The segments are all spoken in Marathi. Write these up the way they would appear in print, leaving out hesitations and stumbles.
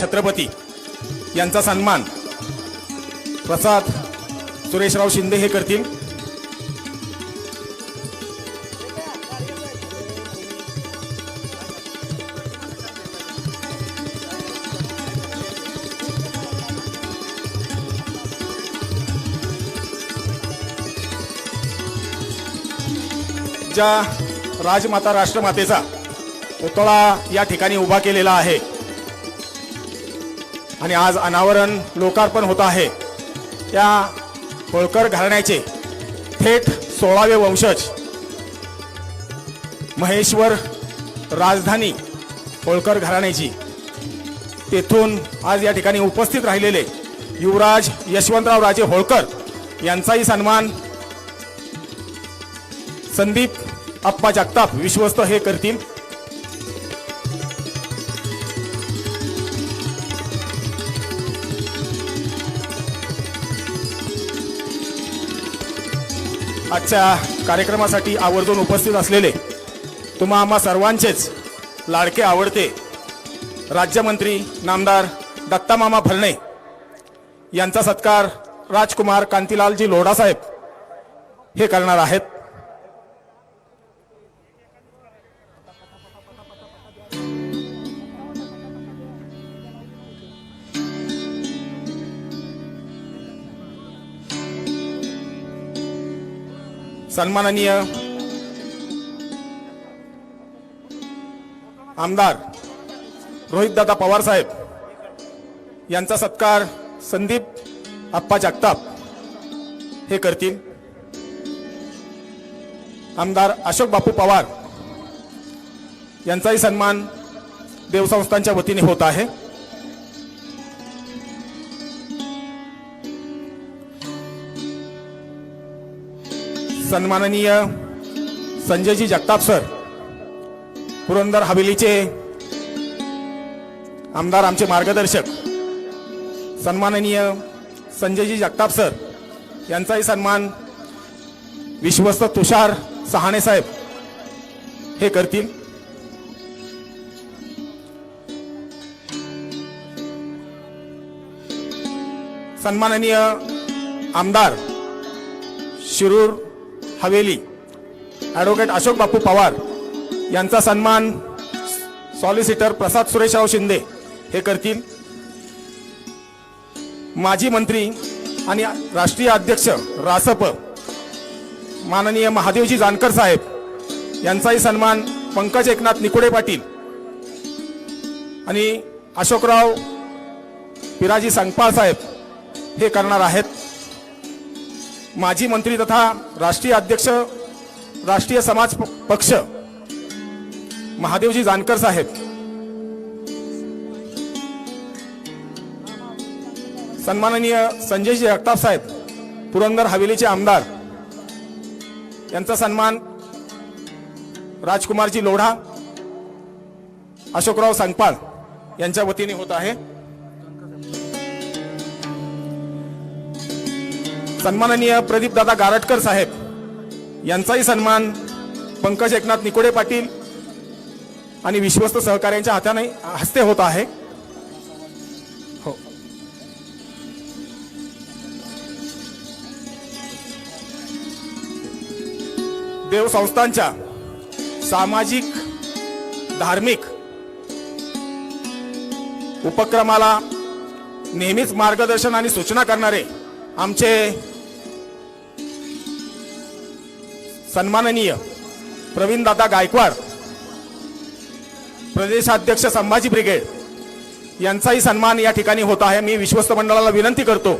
छत्रपती यांचा सन्मान प्रसाद सुरेशराव शिंदे हे करतील। ज्या राजमाता राष्ट्रमातेचा पुतळा या ठिकाणी उभा केलेला आहे आणि आज अनावरण लोकार्पण होत आहे, त्या होळकर घराण्याचे थेट 16वे वंशज महेश्वर राजधानी होळकर घराण्याची तेथून आज या ठिकाणी उपस्थित राहिलेले युवराज यशवंतराव राजे होळकर यांचाही सन्मान संदीप अप्पा जगताप विश्वस्त हे करतील। आजच्या कार्यक्रमासाठी आवर्जून उपस्थित असलेले तुम्हा आम्हा सर्वांचेच लाडके आवडते राज्यमंत्री नामदार दत्ता मामा भरणे यांचा सत्कार राजकुमार कांतीलालजी लोढा साहेब हे करणार आहेत। सन्माननीय आमदार रोहितदादा पवार साहेब यांचा सत्कार संदीप अप्पा जगताप हे करतील। आमदार अशोक बापू पवार यांचाही सन्मान देवसंस्थांच्या वतीने होत आहे। सन्माननीय संजयजी जगताप सर पुरंदर हवेलीचे आमदार आमचे मार्गदर्शक सन्माननीय संजयजी जगताप सर यांचाही सन्मान विश्वस्त तुषार सहाणे साहेब हे करतील। सन्माननीय आमदार शिरूर हवेली ॲडव्होकेट अशोक बापू पवार यांचा सन्मान सॉलिसिटर प्रसाद सुरेशराव शिंदे हे करतील। माजी मंत्री आणि राष्ट्रीय अध्यक्ष रासप माननीय महादेवजी जानकर साहेब यांचाही सन्मान पंकज एकनाथ निकुडे पाटील आणि अशोकराव पिराजी संगपाळ साहेब हे करणार आहेत। माजी मंत्री तथा राष्ट्रीय अध्यक्ष राष्ट्रीय समाज पक्ष महादेवजी जानकर साहेब, सन्माननीय संजयजी जगताप साहेब पुरंदर हवेलीचे आमदार यांचा सन्मान राजकुमारजी लोढा अशोकराव संगपाळ यांच्या वतीने होत आहे। सन्माननीय प्रदीप दादा गारटकर साहेब यांचाही सन्मान पंकज एकनाथ निकोडे पाटील आणि विश्वस्त सहकार्यांच्या हस्ते होत आहे। हो, देवसंस्थांच्या सामाजिक धार्मिक उपक्रमाला नेहमीच मार्गदर्शन आणि सूचना करणारे आमचे सन्माननीय प्रवीण दादा गायकवाड प्रदेशाध्यक्ष संभाजी ब्रिगेड यांचाही सन्मान या ठिकाणी होत आहे। मी विश्वस्त मंडळाला विनंती करतो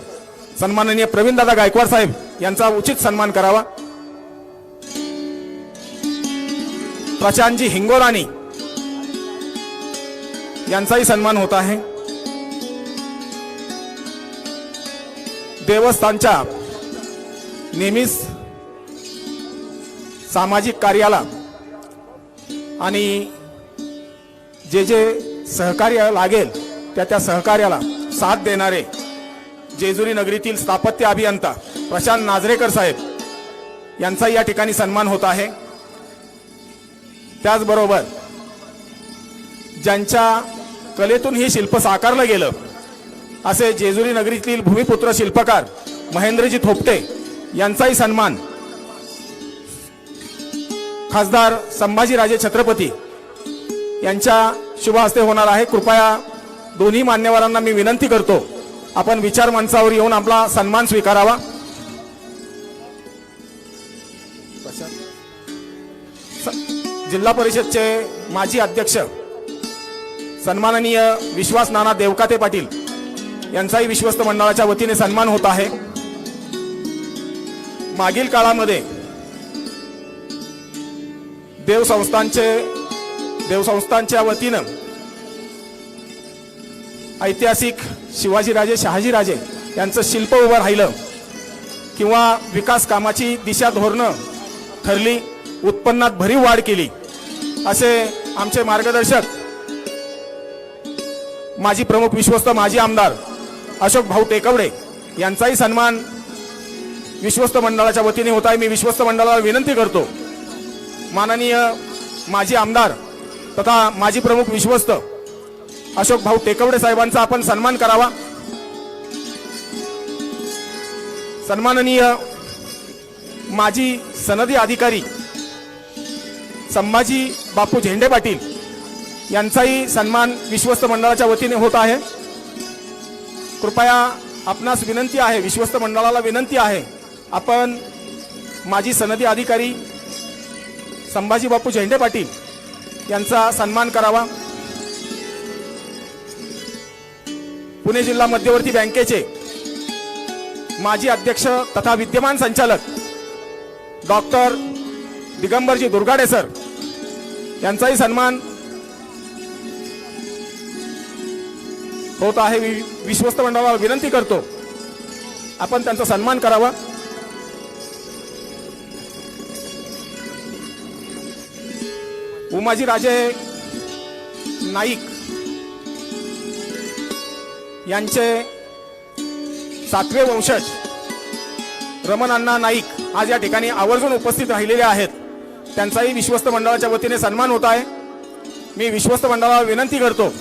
सन्माननीय प्रवीण दादा गायकवाड साहेब यांचा उचित सन्मान करावा। प्रशांतजी हिंगोराणी यांचाही सन्मान होत आहे। देवस्थानच्या नेहमीच सामाजिक कार्याला आणि जे जे सहकार्य लागेल त्या सहकार्याला साथ देणारे जेजुरी नगरीतील स्थापत्य अभियंता प्रशांत नाजरेकर साहेब यांचाही या ठिकाणी सन्मान होत आहे। त्याचबरोबर ज्यांच्या कलेतून हे शिल्प साकारलं गेलं असे जेजुरी नगरीतील भूमिपुत्र शिल्पकार महेंद्रजी थोपटे यांचाही सन्मान खासदार संभाजीराजे छत्रपती यांच्या शुभ हस्ते होणार आहे। कृपया दोन्ही मान्यवरांना मी विनंती करतो, आपण विचार मंचावर येऊन आपला सन्मान स्वीकारावा। जिल्हा परिषदचे माजी अध्यक्ष सन्माननीय विश्वास नाना देवकाते पाटील यांचाही विश्वस्त मंडळाच्या वतीने सन्मान होत आहे। मागील काळामध्ये देवसंस्थांच्या वतीनं ऐतिहासिक शिवाजीराजे शहाजीराजे यांचं शिल्प उभं राहिलं किंवा विकास कामाची दिशा धोरणं ठरली, उत्पन्नात भरीव वाढ केली असे आमचे मार्गदर्शक माजी प्रमुख विश्वस्त माजी आमदार अशोक भाऊ टेकवडे यांचाही सन्मान विश्वस्त मंडळाच्या वतीने होत आहे। मी विश्वस्त मंडळाला विनंती करतो, माननीय माजी आमदार तथा माजी प्रमुख विश्वस्त अशोक भाऊ टेकवडे साहेबांचा आपण सन्मान करावा। सन्माननीय माजी सनदी अधिकारी संभाजी बापू झेंडे पाटील यांचाही सन्मान विश्वस्त मंडळाच्या वतीने होत आहे। कृपया आपणास विनंती आहे, विश्वस्त मंडळाला विनंती आहे, आपण माजी सनदी अधिकारी संभाजी बापू झेंडे पाटील यांचा सन्मान करावा। पुणे जिल्हा मध्यवर्ती बँकेचे माजी अध्यक्ष तथा विद्यमान संचालक डॉक्टर दिगंबरजी दुर्गाडे सर यांचाही सन्मान होत आहे। विश्वस्त मंडळाला विनंती करतो, आपण त्यांचा सन्मान करावा। उमाजीराजे नाईक यांचे 7वे वंशज रमण अण्णा नाईक आज या ठिकाणी आवर्जून उपस्थित राहिलेले आहेत, त्यांचाही विश्वस्त मंडळाच्या वतीने सन्मान होत आहे। मी विश्वस्त मंडळाला विनंती करतो,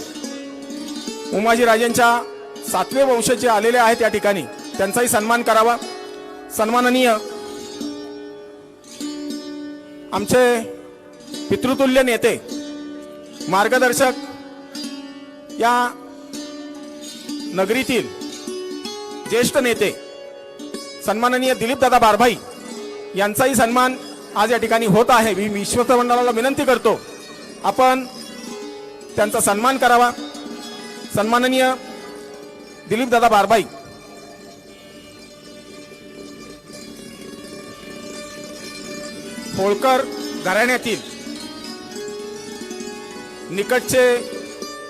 उमाजीराजेंच्या 7वे वंशज जे आलेले आहेत या ठिकाणी त्यांचाही सन्मान करावा। सन्माननीय आमचे पितृतुल्य नेते मार्गदर्शक या नगरीतील ज्येष्ठ नेते सन्माननीय दिलीप दादा बारभाई यांचाही सन्मान आज या ठिकाणी होत आहे। मी विश्वस्त मंडळाला विनंती करतो, आपण त्यांचा सन्मान करावा। सन्माननीय दिलीप दादा बारभाई होळकर घराण्यातील निकटचे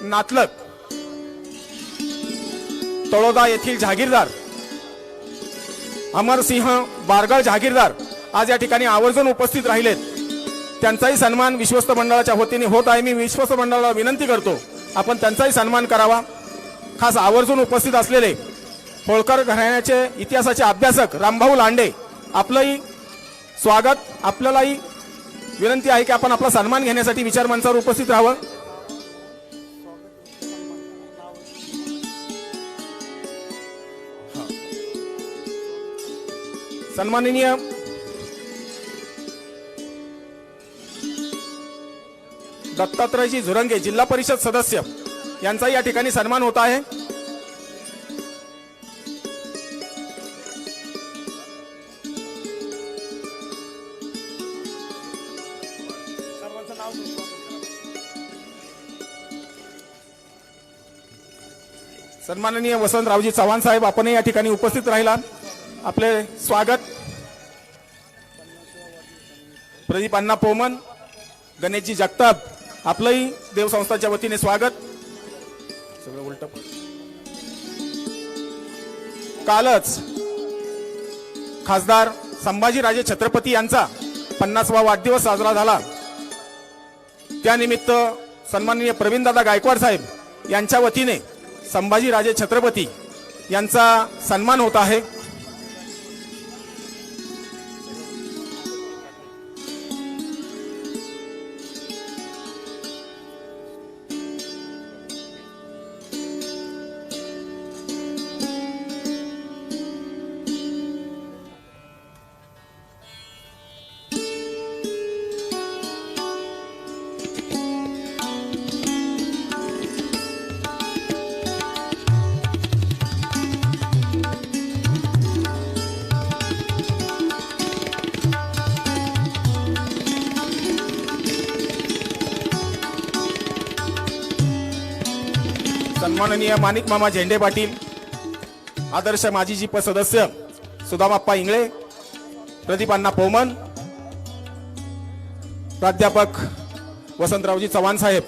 नातलग तळोदा येथील जहागीरदार अमरसिंह बारगळ जहागीरदार आज या ठिकाणी आवर्जून उपस्थित राहिलेत, त्यांचाही सन्मान विश्वस्त मंडळाच्या वतीने होत आहे। मी विश्वस्त मंडळाला विनंती करतो, आपण त्यांचाही सन्मान करावा। खास आवर्जून उपस्थित असलेले होळकर घराण्याचे इतिहासाचे अभ्यासक रामभाऊ लांडे आपलंही स्वागत। आपल्यालाही विनंती आहे की आपण आपला सन्मान घेण्यासाठी विचार मंचावर उपस्थित राहावं। सन्माननीय दत्तात्रयजी झुरंगे जिल्हा परिषद सदस्य यांचा या ठिकाणी सन्मान होत आहे। सन्माननीय वसंतरावजी चव्हाण साहेब आपणही या ठिकाणी उपस्थित राहिला, आपले स्वागत। प्रदीप अण्णा पोमन, गणेशजी जगताप आपलंही देवसंस्थाच्या वतीने स्वागत। सगळं उलट कालच खासदार संभाजीराजे छत्रपती यांचा 50वा वाढदिवस साजरा झाला, त्यानिमित्त सन्माननीय प्रवीणदादा गायकवाड साहेब यांच्या वतीने संभाजीराजे छत्रपती यांचा सन्मान होत आहे। सन्माननीय माणिक मामा झेंडे पाटील, आदर्श माजी जीप सदस्य सुदामाप्पा इंगळे, प्रदीप अण्णा पोमन, प्राध्यापक वसंतरावजी चव्हाण साहेब,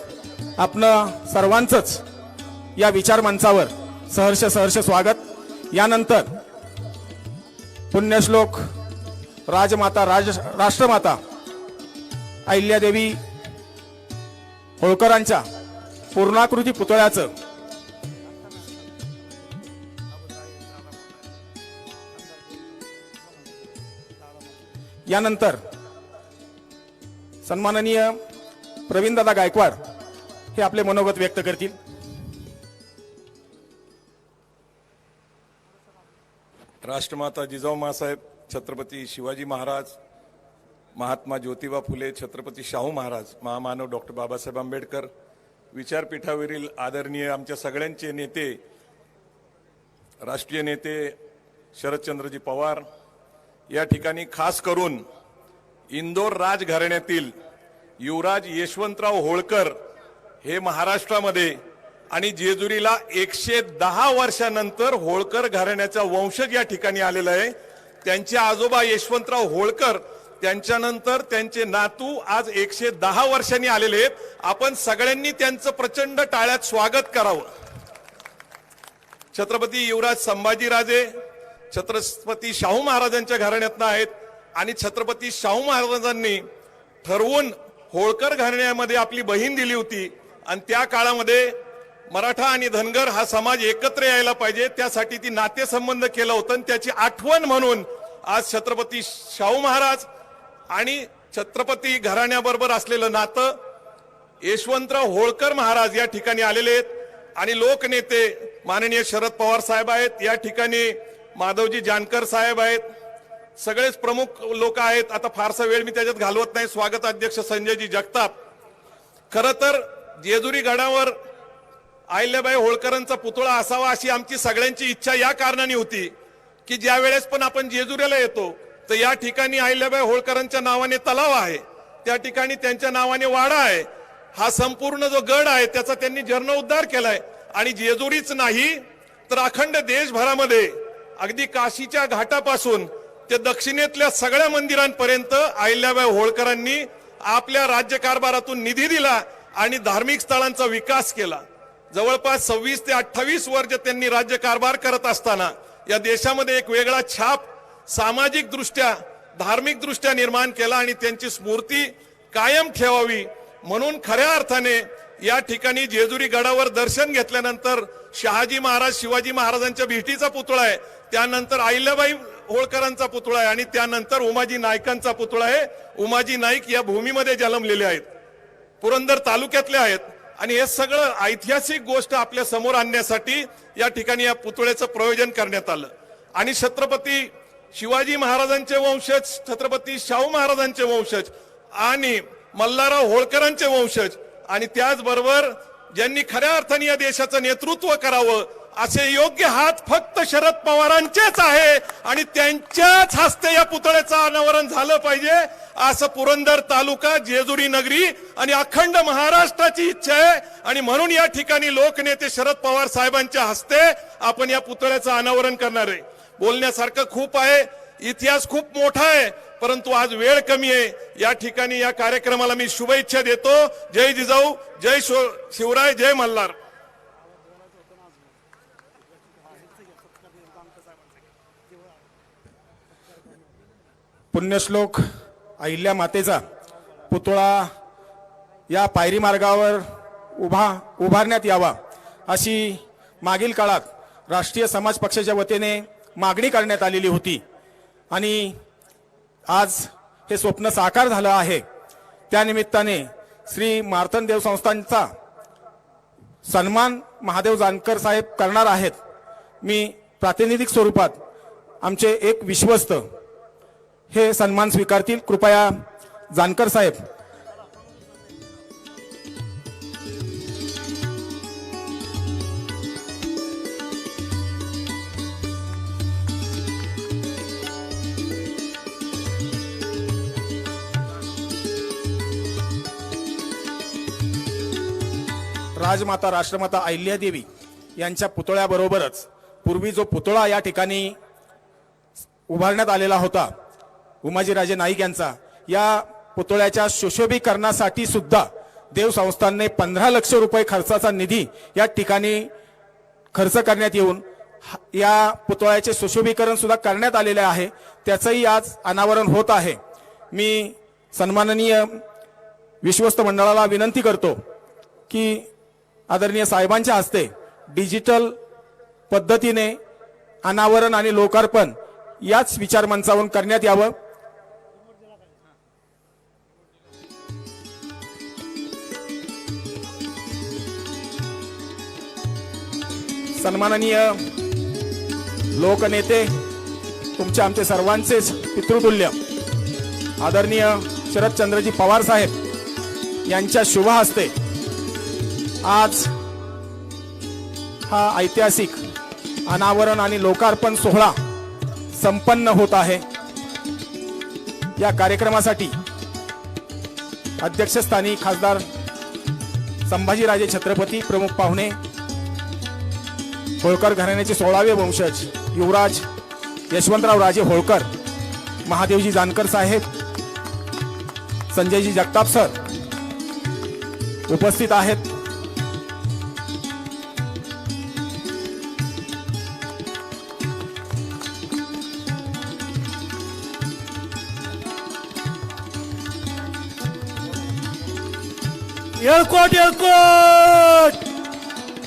आपलं सर्वांचंच या विचार मंचावर सहर्ष स्वागत. यानंतर पुण्यश्लोक राजमाता राष्ट्रमाता अहिल्यादेवी होळकरांच्या पूर्णाकृती पुतळ्याचं यानंतर सन्माननीय प्रवीणदादा गायकवाड हे आपले मनोगत व्यक्त करतील. राष्ट्रमाता जिजाऊ मासाहेब, छत्रपती शिवाजी महाराज, महात्मा ज्योतिबा फुले, छत्रपती शाहू महाराज, महामानव डॉक्टर बाबासाहेब आंबेडकर, विचारपीठावरील आदरणीय आमच्या सगळ्यांचे नेते, राष्ट्रीय नेते शरदचंद्रजी पवार, या ठिकाणी खास करून इंदोर राजघराण्यातील युवराज यशवंतराव होळकर हे महाराष्ट्रामध्ये आणि जेजुरीला 110 वर्षानंतर होळकर घराण्याचा वंशज या ठिकाणी आलेला आहे. त्यांचे आजोबा यशवंतराव होळकर, त्यांच्यानंतर त्यांचे नातू आज 110 वर्षांनी आलेले आहेत. आपण सगळ्यांनी त्यांचं प्रचंड टाळ्यात स्वागत करावं. छत्रपती युवराज संभाजीराजे छत्रपती शाहू महाराजांच्या घराण्यातनं आहेत आणि छत्रपती शाहू महाराजांनी ठरवून होळकर घराण्यामध्ये आपली बहीण दिली होती आणि त्या काळामध्ये मराठा आणि धनगर हा समाज एकत्र यायला पाहिजे, त्यासाठी ती नातेसंबंध केला होता आणि त्याची आठवण म्हणून आज छत्रपती शाहू महाराज आणि छत्रपती घराण्याबरोबर असलेलं नातं यशवंतराव होळकर महाराज या ठिकाणी आलेले आहेत. आणि लोकनेते माननीय शरद पवार साहेब आहेत, या ठिकाणी माधवजी जानकर साहेब आहेत, सगळेच प्रमुख लोक आहेत. आता फारसा वेळ मी त्याच्यात घालवत नाही. स्वागत अध्यक्ष संजयजी जगताप. खरं तर जेजुरी गडावर अहिल्याबाई होळकरांचा पुतळा असावा अशी आमची सगळ्यांची इच्छा या कारणाने होती की ज्या वेळेस पण आपण जेजुरीला येतो तर या ठिकाणी अहिल्याबाई होळकरांच्या नावाने तलाव आहे, त्या ठिकाणी त्यांच्या नावाने वाडा आहे. हा संपूर्ण जो गड आहे त्याचा त्यांनी जीर्णोद्धार केलाय आणि जेजुरीच नाही तर अखंड देशभरामध्ये अगदी काशीच्या घाटापासून ते दक्षिणेतल्या सगळ्या मंदिरांपर्यंत अहिल्याबाई होळकरांनी आपल्या राज्यकारभारातून निधी दिला आणि धार्मिक स्थळांचा विकास केला. जवळपास 26 ते 28 वर्ष त्यांनी राज्यकारभार करत असताना या देशामध्ये एक वेगळा छाप सामाजिक दृष्ट्या धार्मिक दृष्ट्या निर्माण केला आणि त्यांची स्मृती कायम ठेवावी म्हणून खऱ्या अर्थाने या ठिकाणी जेजुरी गडावर दर्शन घेतल्यानंतर शहाजी महाराज शिवाजी महाराजांच्या भेटीचा पुतळा आहे, त्यानंतर अहिल्याबाई होळकरांचा पुतळा आहे आणि त्यानंतर उमाजी नाईकांचा पुतळा आहे. उमाजी नाईक या भूमीमध्ये जन्मलेले आहेत, पुरंदर तालुक्यातले आहेत आणि हे सगळं ऐतिहासिक गोष्ट आपल्या समोर आणण्यासाठी या ठिकाणी या पुतळ्याचं प्रयोजन करण्यात आलं. आणि छत्रपती शिवाजी महाराजांचे वंशज, छत्रपती शाहू महाराजांचे वंशज आणि मल्हारराव होळकरांचे वंशज आणि त्याचबरोबर ज्यांनी खऱ्या अर्थाने या देशाचं नेतृत्व करावं असे योग्य हात फक्त शरद पवारांचेच आहे आणि त्यांच्याच हस्ते या पुतळ्याचं अनावरण झालं पाहिजे असं पुरंदर तालुका, जेजुरी नगरी आणि अखंड महाराष्ट्राची इच्छा आहे. आणि म्हणून या ठिकाणी लोकनेते शरद पवार साहेबांच्या हस्ते आपण या पुतळ्याचं अनावरण करणार आहे. बोलण्यासारखं खूप आहे, इतिहास खूप मोठा आहे, परंतु आज वेळ कमी आहे. या ठिकाणी या कार्यक्रमाला मी शुभेच्छा देतो. जय जिजाऊ, जय शिवराय, जय मल्हार. पुण्यश्लोक अहिल्या मातेचा पुतळा या पायरी मार्गावर उभारण्यात यावा अशी मागील काळात राष्ट्रीय समाज पक्षाच्या वतीने मागणी करण्यात आलेली होती आणि आज हे स्वप्न साकार झालं आहे. त्यानिमित्ताने श्री मार्तंडदेव संस्थांचा सन्मान महादेव जानकर साहेब करणार आहेत. मी प्रातिनिधिक स्वरूपात आमचे एक विश्वस्त हे सन्मान स्वीकारतील. कृपया जानकर साहेब. राजमाता राष्ट्रमाता अहिल्यादेवी यांच्या पुतळ्याबरोबरच पूर्वी जो पुतळा या ठिकाणी उभारण्यात आलेला होता उमाजीराजे नाईक यांचा, या पुतळ्याच्या सुशोभीकरणासाठी सुद्धा देव संस्थानने 15 लाख रुपये खर्चाचा निधी या ठिकाणी खर्च करण्यात येऊन या पुतळ्याचे सुशोभीकरण सुद्धा करण्यात आलेले आहे. त्याचंही आज अनावरण होत आहे. मी सन्माननीय विश्वस्त मंडळाला विनंती करतो की आदरणीय साहेबांच्या हस्ते डिजिटल पद्धतीने अनावरण आणि लोकार्पण याच विचारमंचावरून करण्यात यावं. सन्माननीय लोकनेते, तुमचे आमचे सर्वांचेच पितृतुल्य आदरणीय शरदचंद्रजी पवार साहेब यांच्या शुभ हस्ते आज हा ऐतिहासिक अनावरण आणि लोकार्पण सोहळा संपन्न होत आहे. या कार्यक्रमासाठी अध्यक्षस्थानी खासदार संभाजीराजे छत्रपती प्रमुख पाहुणे, होळकर घराण्याचे 16वे वंशज युवराज यशवंतराव राजे होळकर, महादेवजी जानकर साहेब, संजयजी जगताप सर उपस्थित आहेत. येळकोट येळकोट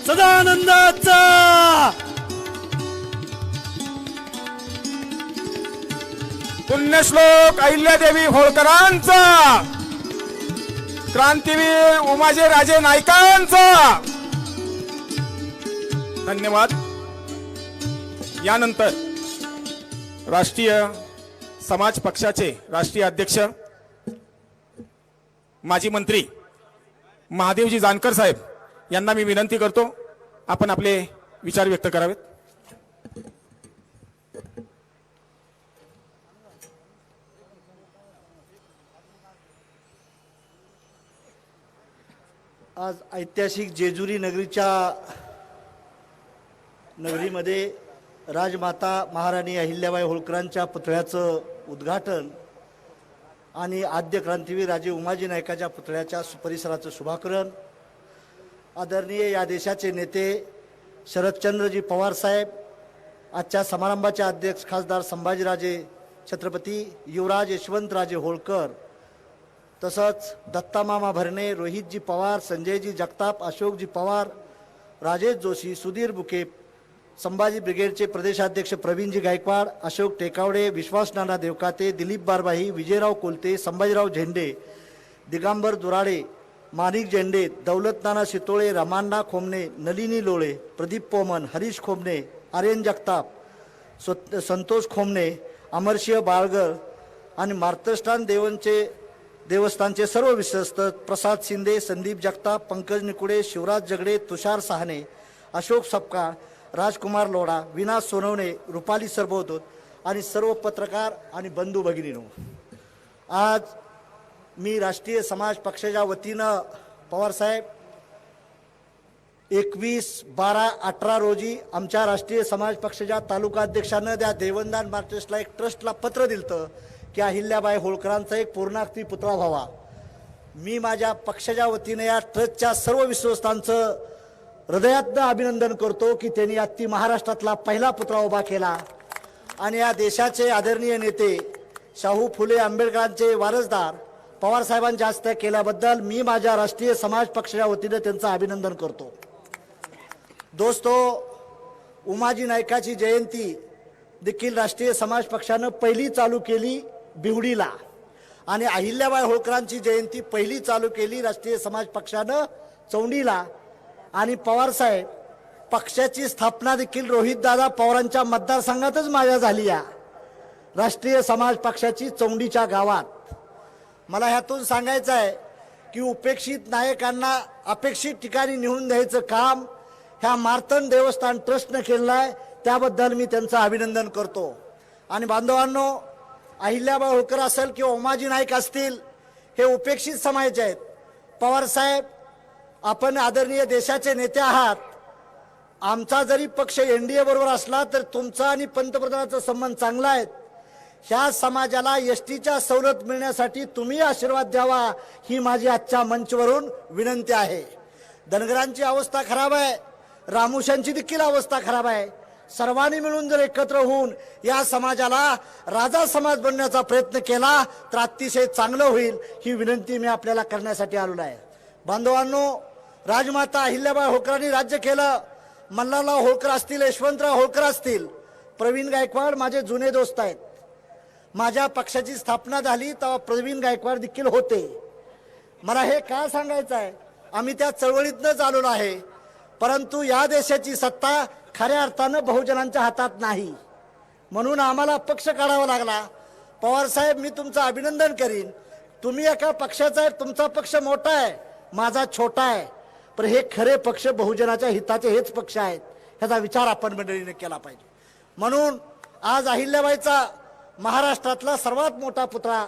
सदानंदाचा पुण्यश्लोक अहिल्यादेवी होळकरांचा, क्रांतीवीर उमाजीराजे नाईकांचा. धन्यवाद. यानंतर राष्ट्रीय समाज पक्षाचे राष्ट्रीय अध्यक्ष माजी मंत्री महादेवजी जानकर साहेब यांना मी विनंती करतो आपण आपले विचार व्यक्त करावेत. आज ऐतिहासिक जेजुरी नगरीमध्ये राजमाता महाराणी अहिल्याबाई होळकरांच्या पुतळ्याचं उद्घाटन आणि आद्य क्रांतीवीर राजे उमाजी नाईकाच्या पुतळ्याच्या परिसराचं शुभाकरण आदरणीय या देशाचे नेते शरदचंद्रजी पवार साहेब, आजच्या समारंभाचे अध्यक्ष खासदार संभाजीराजे छत्रपती, युवराज यशवंतराजे होळकर, तसंच दत्तामामा भरणे, रोहितजी पवार, संजयजी जगताप, अशोकजी पवार, राजेश जोशी, सुधीर बुके, संभाजी ब्रिगेडचे प्रदेशाध्यक्ष प्रवीणजी गायकवाड, अशोक टेकावडे, विश्वासनाना देवकाते, दिलीप बारबाई, विजयराव कोलते, संभाजीराव झेंडे, दिगंबर दुराडे, माणिक झेंडे, दौलतनाना शितोळे, रमान्ना खोमणे, नलिनी लोळे, प्रदीप पोमन, हरीश खोमणे, आर्यन जगताप, संतोष खोमणे, अमरसिंह बाळगर आणि मार्तष्टान देवस्थानचे सर्व विश्वस्त, प्रसाद शिंदे, संदीप जगताप, पंकज निकुडे, शिवराज जगडे, तुषार सहाने, अशोक सपकाळ, राजकुमार लोढा, विनाश सोनवणे, रुपाली सरबोदोत आणि सर्व पत्रकार आणि बंधू भगिनींनो, आज मी राष्ट्रीय समाज पक्षाच्या वतीनं पवारसाहेब 21/12/18 रोजी आमच्या राष्ट्रीय समाज पक्षाच्या तालुका अध्यक्षानं त्या देवंदान मार्क्सला एक ट्रस्टला पत्र दिलं की अहिल्याबाई होळकरांचा एक पूर्णाकृती पुतळा व्हावा. मी माझ्या पक्षाच्या वतीने या ट्रस्टच्या सर्व विश्वस्तांचं हृदयातनं अभिनंदन करतो की त्यांनी अगदी महाराष्ट्रातला पहिला पुतळा उभा केला आणि या देशाचे आदरणीय नेते शाहू फुले आंबेडकरांचे वारसदार पवारसाहेबांच्या हस्ते केल्याबद्दल मी माझ्या राष्ट्रीय समाज पक्षाच्या वतीने त्यांचं अभिनंदन करतो. दोस्तो, उमाजी नाईकाची जयंती देखील राष्ट्रीय समाज पक्षानं पहिली चालू केली बिवडीला आणि अहिल्याबाई होळकरांची जयंती पहिली चालू केली राष्ट्रीय समाज पक्षानं चौंडीला. आणि पवारसाहेब पक्षाची स्थापना देखील रोहितदादा पवारांच्या मतदारसंघातच माझ्या झाली या राष्ट्रीय समाज पक्षाची चौंडीच्या गावात. मला ह्यातून सांगायचं आहे की उपेक्षित नायकांना अपेक्षित ठिकाणी नेऊन द्यायचं काम ह्या मार्तंड देवस्थान ट्रस्टनं केलं आहे, त्याबद्दल मी त्यांचं अभिनंदन करतो. आणि बांधवांनो, अहिल्याबाई होळकर असेल किंवा उमाजी नाईक असतील, हे उपेक्षित समाजाचे आहेत. पवारसाहेब, आपण आदरणीय देशाचे नेते आहात, आमचा जरी पक्ष एनडीए बरोबर असला तर तुमचा आणि पंतप्रधानाचा संबंध चांगला आहे. ह्या समाजाला एसटीच्या सवलत मिळण्यासाठी तुम्ही आशीर्वाद द्यावा ही माझी आजच्या मंचवरून विनंती आहे. धनगरांची अवस्था खराब आहे, रामुशांची देखील अवस्था खराब आहे. सर्वांनी मिळून जर एकत्र होऊन या समाजाला राजा समाज बनण्याचा प्रयत्न केला तर अतिशय चांगलं होईल ही विनंती मी आपल्याला करण्यासाठी आलेलो आहे. बांधवांनो, राजमाता अहिल्याबाई होळकरांनी राज्य केलं. मल्हारराव होळकर असतील, यशवंतराव होळकर असतील, प्रवीण गायकवाड माझे जुने दोस्त आहेत. माझ्या पक्षाची स्थापना झाली तेव्हा प्रवीण गायकवाड देखील होते. मला हे का सांगायचं आहे, आम्ही त्या चळवळीतनंच आलेलो आहे. परंतु या देशाची सत्ता खऱ्या अर्थानं बहुजनांच्या हातात नाही, म्हणून आम्हाला पक्ष काढावा लागला. पवार साहेब, मी तुमचं अभिनंदन करीन. तुम्ही एका पक्षाचा आहे, तुमचा पक्ष मोठा आहे, माझा छोटा आहे, पण हे खरे पक्ष बहुजनाच्या हिताचे हेच पक्ष आहेत. ह्याचा विचार आपण मंडळीने केला पाहिजे. म्हणून आज अहिल्याबाईचा महाराष्ट्रातला सर्वात मोठा पुतळा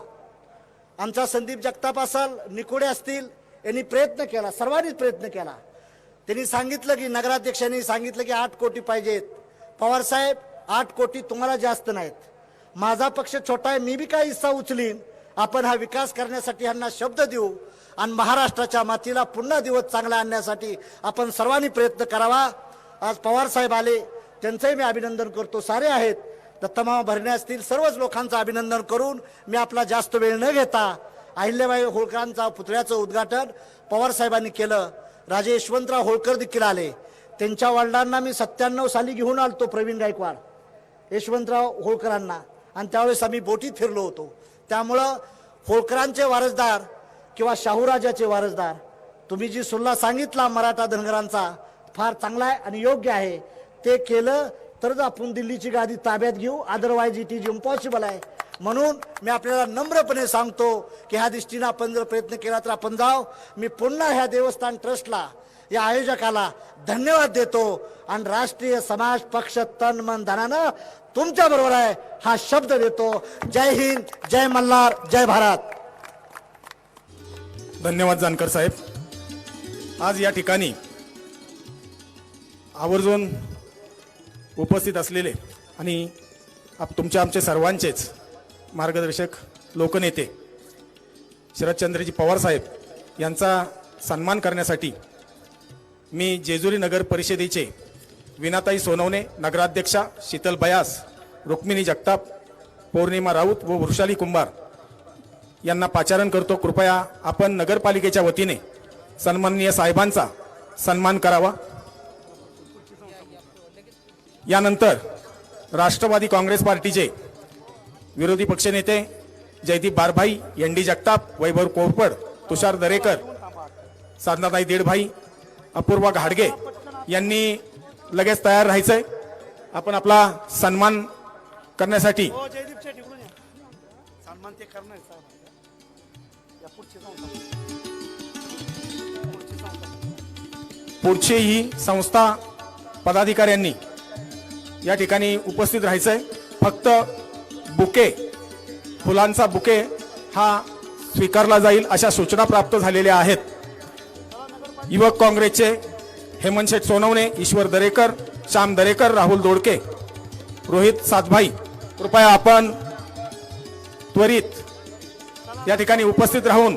आमचा संदीप जगताप असाल, निकोडे असतील, यांनी प्रयत्न केला, सर्वांनीच प्रयत्न केला. त्यांनी सांगितलं की नगराध्यक्षांनी सांगितलं की 8 कोटी पाहिजेत. पवार साहेब, 8 कोटी तुम्हाला जास्त नाहीत, माझा पक्ष छोटा आहे, मी बी काय हिस्सा उचलीन. आपण हा विकास करण्यासाठी यांना शब्द देऊ आणि महाराष्ट्राच्या मातीला पुन्हा दिवस चांगला आणण्यासाठी आपण सर्वांनी प्रयत्न करावा. आज पवार साहेब आले, त्यांचंही मी अभिनंदन करतो. सारे आहेत, दत्तमामा भरणे असतील, सर्वच लोकांचं अभिनंदन करून मी आपला जास्त वेळ न घेता अहिल्याबाई होळकरांचा पुतळ्याचं उद्घाटन पवार साहेबांनी केलं. राजे यशवंतराव होळकर देखील आले. त्यांच्या वडिलांना मी 97 साली घेऊन आलतो, प्रवीण गायकवाड, यशवंतराव होळकरांना, आणि त्यावेळेस आम्ही बोटीत फिरलो होतो. त्यामुळं होळकरांचे वारसदार किंवा शाहूराजाचे वारसदार, तुम्ही जी सुल्ला सांगितला मराठा धनगरांचा, फार चांगला आहे आणि योग्य आहे. ते केलं तरच आपण दिल्लीची गादी ताब्यात घेऊ, अदरवाईज इट इज इम्पॉसिबल आहे. म्हणून मी आपल्याला नम्रपणे सांगतो की ह्या दृष्टीने आपण जर प्रयत्न केला तर आपण जाऊ. मी पुन्हा ह्या देवस्थान ट्रस्टला, या आयोजकाला धन्यवाद देतो आणि राष्ट्रीय समाज पक्ष तन मन धनानं तुमच्या बरोबर आहे हा शब्द देतो. जय हिंद, जय मल्हार, जय भारत. धन्यवाद जानकर साहेब. आज या ठिकाणी आवर्जून उपस्थित असलेले आणि तुमच्या आमचे सर्वांचेच मार्गदर्शक लोकनेते शरदचंद्रजी पवार साहेब यांचा सन्मान करण्यासाठी मी जेजुरी नगर परिषदेचे विनाताई सोनवणे, नगराध्यक्षा शीतल बयास, रुक्मिणी जगताप, पौर्णिमा राऊत व वृषाली कुंभार यांना पाचारण करतो. कृपया आपण नगरपालिकेच्या वतीने सन्माननीय साहेबांचा सन्मान करावा. यानंतर राष्ट्रवादी काँग्रेस पार्टीचे विरोधी पक्षनेते जयदीप बारभाई, एन डी जगताप, वैभव कोरपड, तुषार दरेकर, साधनाताई देडभाई, अपूर्वा घाडगे यांनी लगेच तयार राहायचंय. आपण आपला सन्मान करण्यासाठी पुढचेही संस्था पदाधिकाऱ्यांनी या ठिकाणी उपस्थित राहायचंय. फक्त बुके, फुलांचा बुके हा स्वीकारला जाईल अशा सूचना प्राप्त झालेल्या आहेत. युवक काँग्रेसचे हेमंत शेठ सोनवणे, ईश्वर दरेकर, श्याम दरेकर, राहुल दोडके, रोहित सातभाई, कृपया आपण त्वरित या ठिकाणी उपस्थित राहून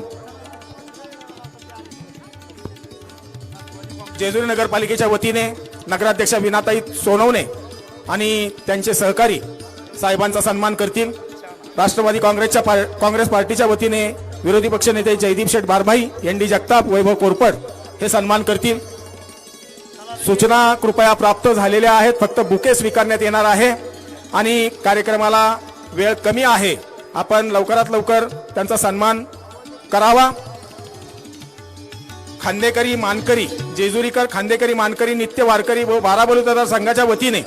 जेजुरी नगरपालिकेच्या वतीने नगराध्यक्षा विनाताई सोनवणे आणि त्यांचे सहकारी साहेबांचा सन्मान करतील. राष्ट्रवादी काँग्रेस पार्टीच्या वतीने विरोधी पक्षनेते जयदीप शेठ बारभाई, एन डी जगताप, वैभव कोरपड हे सन्मान करतील. सूचना कृपया प्राप्त झालेल्या आहेत. फक्त बुके स्वीकारण्यात येणार आहे आणि कार्यक्रमाला वेळ कमी आहे. आपण लवकरात लवकर त्यांचा सन्मान करावा. खांदेकरी मानकरी, जेजुरीकर खांदेकरी मानकरी नित्य वारकरी व बाराबलुदार संघाच्या वतीने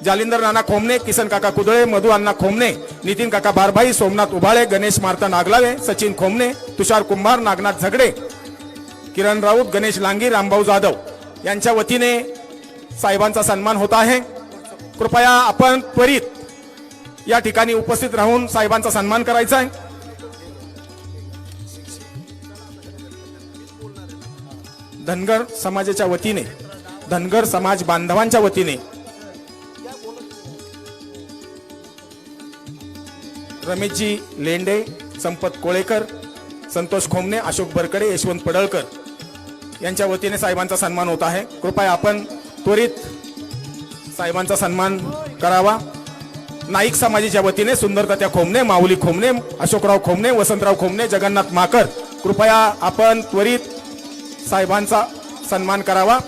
जालिंदर नाना खोमने, किसन काका कुदळे, मधु अण्णा खोमने, नितीन काका बारभाई, सोमनाथ उबाळे, गणेश मार्ता नागलावे, सचिन खोमने, तुषार कुंभार, नागनाथ झगडे, किरण राऊत, गणेश लांगी, रामभाऊ जाधव यांच्या वतीने साहेबांचा सन्मान होत आहे. कृपया आपण त्वरित या ठिकाणी उपस्थित राहून साहेबांचा सन्मान करायचा आहे. धनगर समाजाच्या वतीने धनगर समाज बांधवांच्या वतीने रमेशजी लेंडे, संपत कोळेकर, संतोष खोमने, अशोक बरकडे, यशवंत पडळकर यांच्या वतीने साहेबांचा सन्मान होत आहे. कृपया आपण त्वरित साहेबांचा सन्मान करावा. नाईक समाजाच्या वतीने सुंदरतात्या खोमने, माऊली खोमने, अशोकराव खोमने, वसंतराव खोमने, जगन्नाथ माकर, कृपया आपण त्वरित साहेबांचा सन्मान करावा.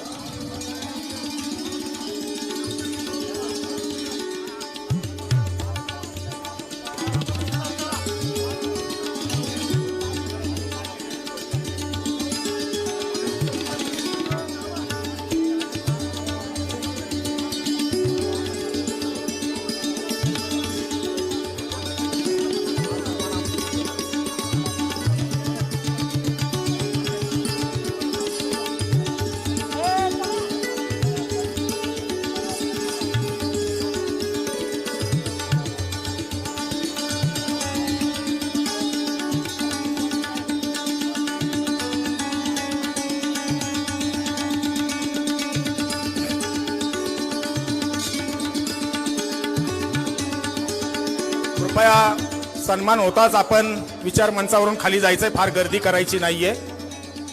कृपया सन्मान होताच आपण विचार मंचावरून खाली जायचंय, फार गर्दी करायची नाहीये.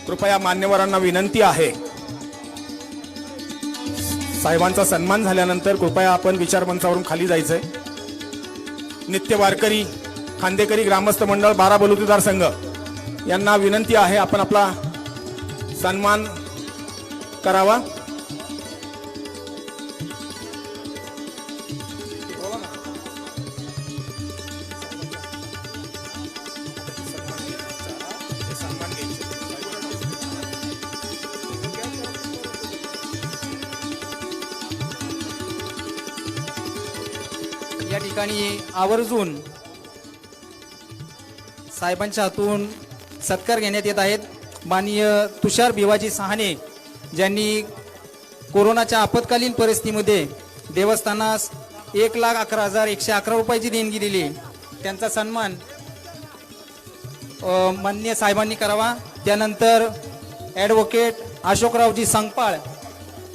कृपया मान्यवरांना विनंती आहे, साहेबांचा सन्मान झाल्यानंतर कृपया आपण विचार मंचावरून खाली जायचंय. नित्य वारकरी खांदेकरी ग्रामस्थ मंडळ 12 बलुतेदार संघ यांना विनंती आहे, आपण आपला सन्मान करावा. या ठिकाणी आवर्जून साहेबांच्या हातून सत्कार घेण्यात येत आहेत. माननीय तुषार भिवाजी सहाने, ज्यांनी कोरोनाच्या आपत्कालीन परिस्थितीमध्ये देवस्थानास 1,11,111 रुपयाची देणगी दिली, त्यांचा सन्मान माननीय साहेबांनी करावा. त्यानंतर ॲडव्होकेट अशोकरावजी संगपाळ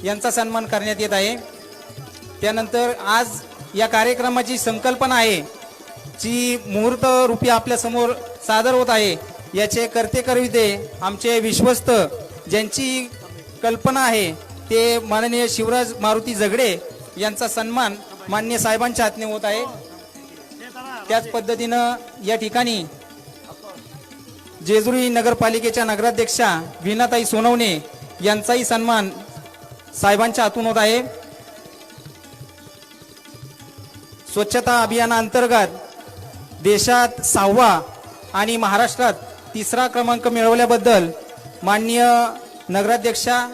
यांचा सन्मान करण्यात येत आहे. त्यानंतर आज या कार्यक्रमाची संकल्पना आहे, जी मुहूर्त रूपी आपल्या समोर सादर होत आहे, याचे करते करविते आमचे विश्वस्त, ज्यांची कल्पना आहे ते माननीय शिवराज मारुती झगडे यांचा सन्मान माननीय साहेबांच्या हातने होत आहे. त्याच पद्धतीनं या ठिकाणी जेजुरी नगरपालिकेच्या नगराध्यक्षा वीणाताई सोनवणे यांचाही सन्मान साहेबांच्या हातून होत आहे. स्वच्छता अभियानाअंतर्गत देशात 6वा आणि महाराष्ट्रात 3रा क्रमांक मिळवल्याबद्दल माननीय नगराध्यक्षा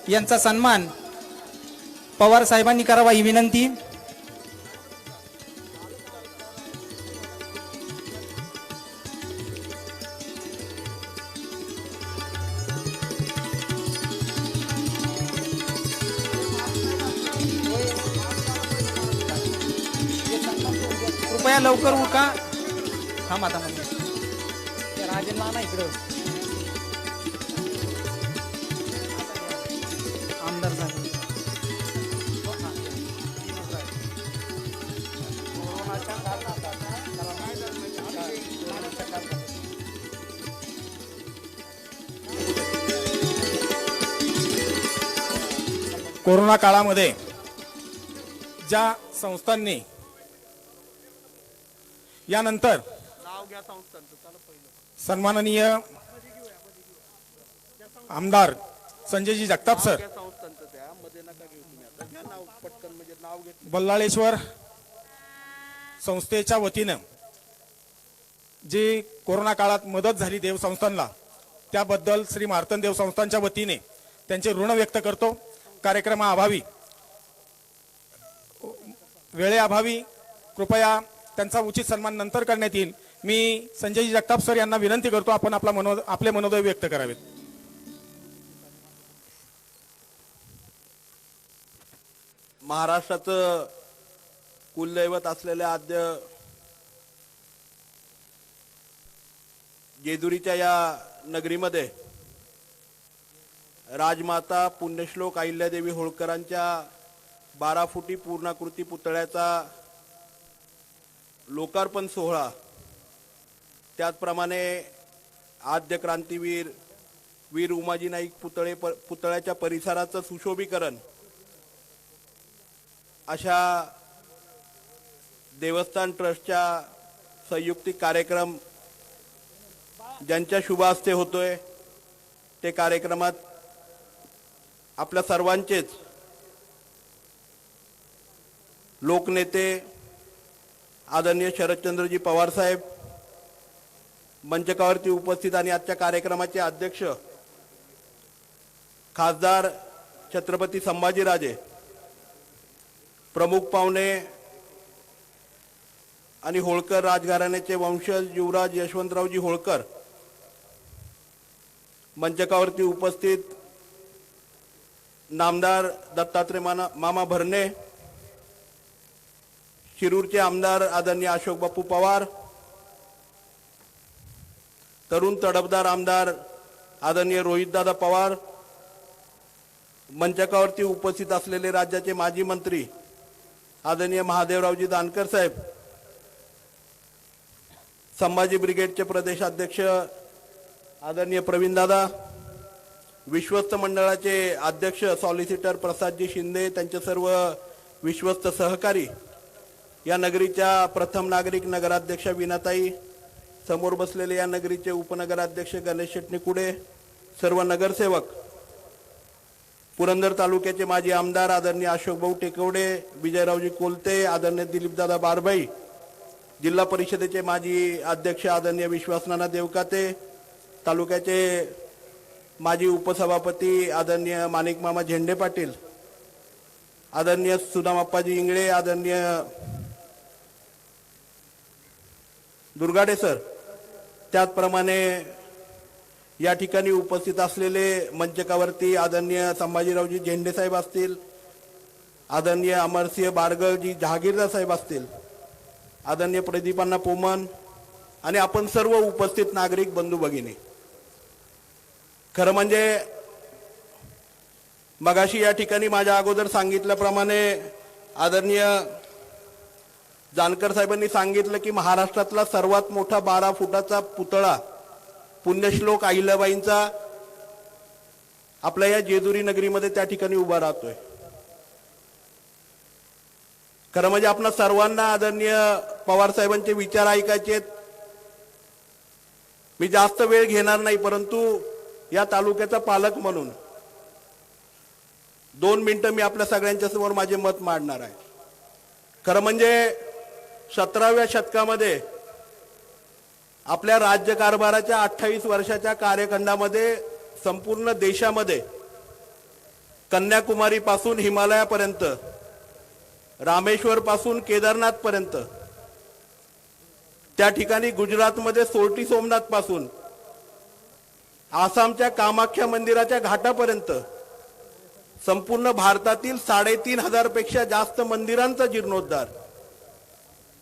यांचा सन्मान पवार साहेबांनी करावा, ही विनंती. कृपया लवकर उरका. थांब आता राजेंना ना इकडं आमदार साहेब. कोरोना काळामध्ये ज्या संस्थांनी यानंतर सन्माननीय आमदार संजयजी जगताप सर, बल्लाळेश्वर संस्थेच्या वतीनं जी कोरोना काळात मदत झाली देवसंस्थांना, त्याबद्दल श्री मार्तंड देवसंस्थांच्या वतीने त्यांचे ऋण व्यक्त करतो. कार्यक्रमाअभावी, वेळेअभावी कृपया त्यांचा उचित सन्मान नंतर करण्यात येईल. मी संजयजी जगताप सर यांना विनंती करतो, आपण आपले मनोदय व्यक्त करावेत. महाराष्ट्राचं कुलदैवत असलेल्या आद्य जेजुरीच्या या नगरीमध्ये राजमाता पुण्यश्लोक अहिल्यादेवी होळकरांच्या 12 फुटी पूर्णाकृती पुतळ्याचा लोकार्पण सोहळा, त्याचप्रमाणे आद्य क्रांतीवीर वीर उमाजी नाईक पुतळ्याच्या परिसराचं सुशोभीकरण अशा देवस्थान ट्रस्टच्या संयुक्तिक कार्यक्रम ज्यांच्या शुभ हस्ते होतोय, ते कार्यक्रमात आपल्या सर्वांचेच लोकनेते आदरणीय शरदचंद्रजी पवार साहेब मंचकावरती उपस्थित आणि आजच्या कार्यक्रमाचे अध्यक्ष खासदार छत्रपती संभाजीराजे, प्रमुख पाहुणे आणि होळकर राजघराण्याचे वंशज युवराज यशवंतरावजी होळकर, मंचकावरती उपस्थित नामदार दत्तात्रय मामा भरणे, शिरूरचे आमदार आदरणीय अशोक बापू पवार, तरुण तडफदार आमदार आदरणीय रोहितदादा पवार, मंचकावरती उपस्थित असलेले राज्याचे माजी मंत्री आदरणीय महादेवरावजी जानकर साहेब, संभाजी ब्रिगेडचे प्रदेशाध्यक्ष आदरणीय प्रवीणदादा, विश्वस्त मंडळाचे अध्यक्ष सॉलिसिटर प्रसादजी शिंदे, त्यांचे सर्व विश्वस्त सहकारी, या नगरीच्या प्रथम नागरिक नगराध्यक्षा विनाताई, समोर बसलेले या नगरीचे उपनगराध्यक्ष गणेश शेटणीकुडे, सर्व नगरसेवक, पुरंदर तालुक्याचे माजी आमदार आदरणीय अशोकभाऊ टेकवडे, विजयरावजी कोलते, आदरणीय दिलीपदादा बारबाई, जिल्हा परिषदेचे माजी अध्यक्ष आदरणीय विश्वासनाना देवकाते, तालुक्याचे माजी उपसभापती आदरणीय माणिक मामा झेंडे पाटील, आदरणीय सुदाम अप्पाजी इंगळे, आदरणीय दुर्गाडे सर, त्याचप्रमाणे या ठिकाणी उपस्थित असलेले मंचकावरती आदरणीय संभाजीरावजी झेंडे साहेब असतील, आदरणीय अमरसिंह बारगळजी जहागीरदार साहेब असतील, आदरणीय प्रदीपांना पोमन आणि आपण सर्व उपस्थित नागरिक बंधू भगिनी, खरं म्हणजे मगाशी या ठिकाणी माझ्या अगोदर सांगितल्याप्रमाणे आदरणीय जानकर साहेबांनी सांगितलं की महाराष्ट्रातला सर्वात मोठा 12 फुटाचा पुतळा पुण्यश्लोक अहिल्याबाईंचा आपल्या या जेजुरी नगरीमध्ये त्या ठिकाणी उभा राहतोय. खरं म्हणजे आपल्या सर्वांना आदरणीय पवार साहेबांचे विचार ऐकायचे आहेत. मी जास्त वेळ घेणार नाही, परंतु या तालुक्याचा पालक म्हणून 2 मिनिटं मी आपल्या सगळ्यांच्या समोर माझे मत मांडणार आहे. खरं म्हणजे 17व्या शतकामध्ये आपल्या राज्यकारभाराच्या 28 वर्षाच्या कार्यखंडामध्ये संपूर्ण देशामध्ये कन्याकुमारी पासून हिमालयापर्यंत, रामेश्वर पासून केदारनाथ पर्यंत, त्या ठिकाणी गुजरातमध्ये सोरटी सोमनाथ पासून आसामच्या कामाख्या मंदिराच्या घाटापर्यंत संपूर्ण भारतातील 3,500 पेक्षा जास्त मंदिरांचा जीर्णोद्धार,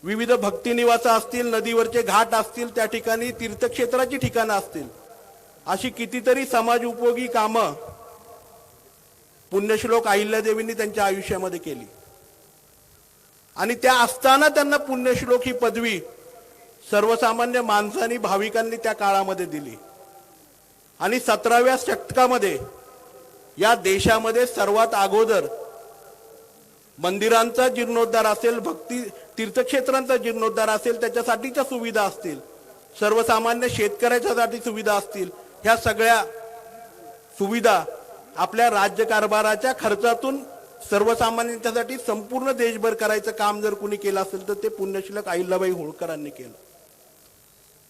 विविध भक्तिनिवास असतील, नदीवरचे घाट असतील, त्या ठिकाणी तीर्थक्षेत्राची ठिकाणं असतील, अशी कितीतरी समाज उपयोगी कामं पुण्यश्लोक अहिल्यादेवींनी त्यांच्या आयुष्यामध्ये केली. आणि त्या असताना त्यांना पुण्यश्लोक ही पदवी सर्वसामान्य माणसांनी, भाविकांनी त्या काळामध्ये दिली. आणि 17व्या शतकामध्ये या देशामध्ये सर्वात अगोदर मंदिरांचा जीर्णोद्धार असेल, भक्ती तीर्थक्षेत्रांचा जीर्णोद्धार असेल, त्याच्यासाठीच्या सुविधा असतील, सर्वसामान्य शेतकऱ्याच्यासाठी सुविधा असतील, ह्या सगळ्या सुविधा आपल्या राज्यकारभाराच्या खर्चातून सर्वसामान्यांच्यासाठी संपूर्ण देशभर करायचं काम जर कुणी केलं असेल तर ते पुण्यश्लोक अहिल्याबाई होळकरांनी केलं.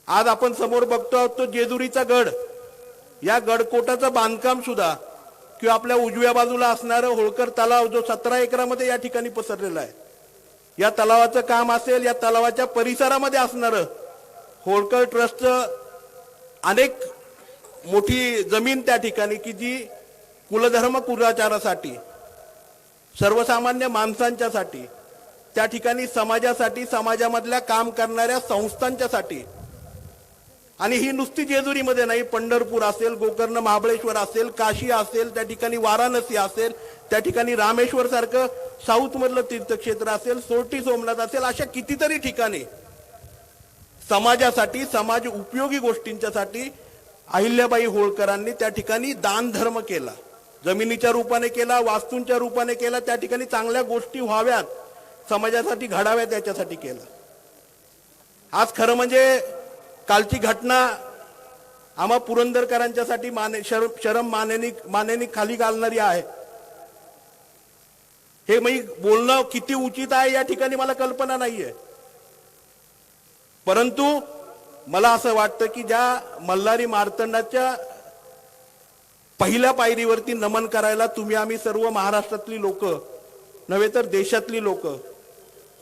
आज आपण समोर बघतो आहोत तो जेजुरीचा गड, या गडकोटाचं बांधकाम सुद्धा किंवा आपल्या उजव्या बाजूला असणारं होळकर तलाव जो 17 एकरामध्ये या ठिकाणी पसरलेला आहे, या तलावाचं काम असेल, या तलावाच्या परिसरामध्ये असणारं होळकर ट्रस्टचं अनेक मोठी जमीन त्या ठिकाणी की जी कुलधर्म कुलाचारासाठी, सर्वसामान्य माणसांच्यासाठी, त्या ठिकाणी समाजासाठी, समाजामधल्या काम करणाऱ्या संस्थांच्यासाठी आणि ही नुसती जेजुरीमध्ये नाही, पंढरपूर असेल, गोकर्ण महाबळेश्वर असेल, काशी असेल, त्या ठिकाणी वाराणसी असेल, त्या ठिकाणी रामेश्वर सारखं साऊथ मधलं तीर्थक्षेत्र असेल, सोरटी सोमनाथ असेल, अशा कितीतरी ठिकाणी समाजासाठी, समाज उपयोगी गोष्टींच्यासाठी अहिल्याबाई होळकरांनी त्या ठिकाणी दान धर्म केला. जमिनीच्या रूपाने केला, वास्तूंच्या रूपाने केला, त्या ठिकाणी चांगल्या गोष्टी व्हाव्यात, समाजासाठी घडाव्यात याच्यासाठी केला. आज खरं म्हणजे कालची घटना आम्हा पुरंदरकरांच्यासाठी शरम मानेनी खाली घालणारी आहे. हे मी बोलणं किती उचित आहे या ठिकाणी मला कल्पना नाहीये, परंतु मला असं वाटतं की ज्या मल्हारी मार्तंडाच्या पहिल्या पायरीवरती नमन करायला तुम्ही आम्ही सर्व महाराष्ट्रातली लोक नव्हे तर देशातली लोक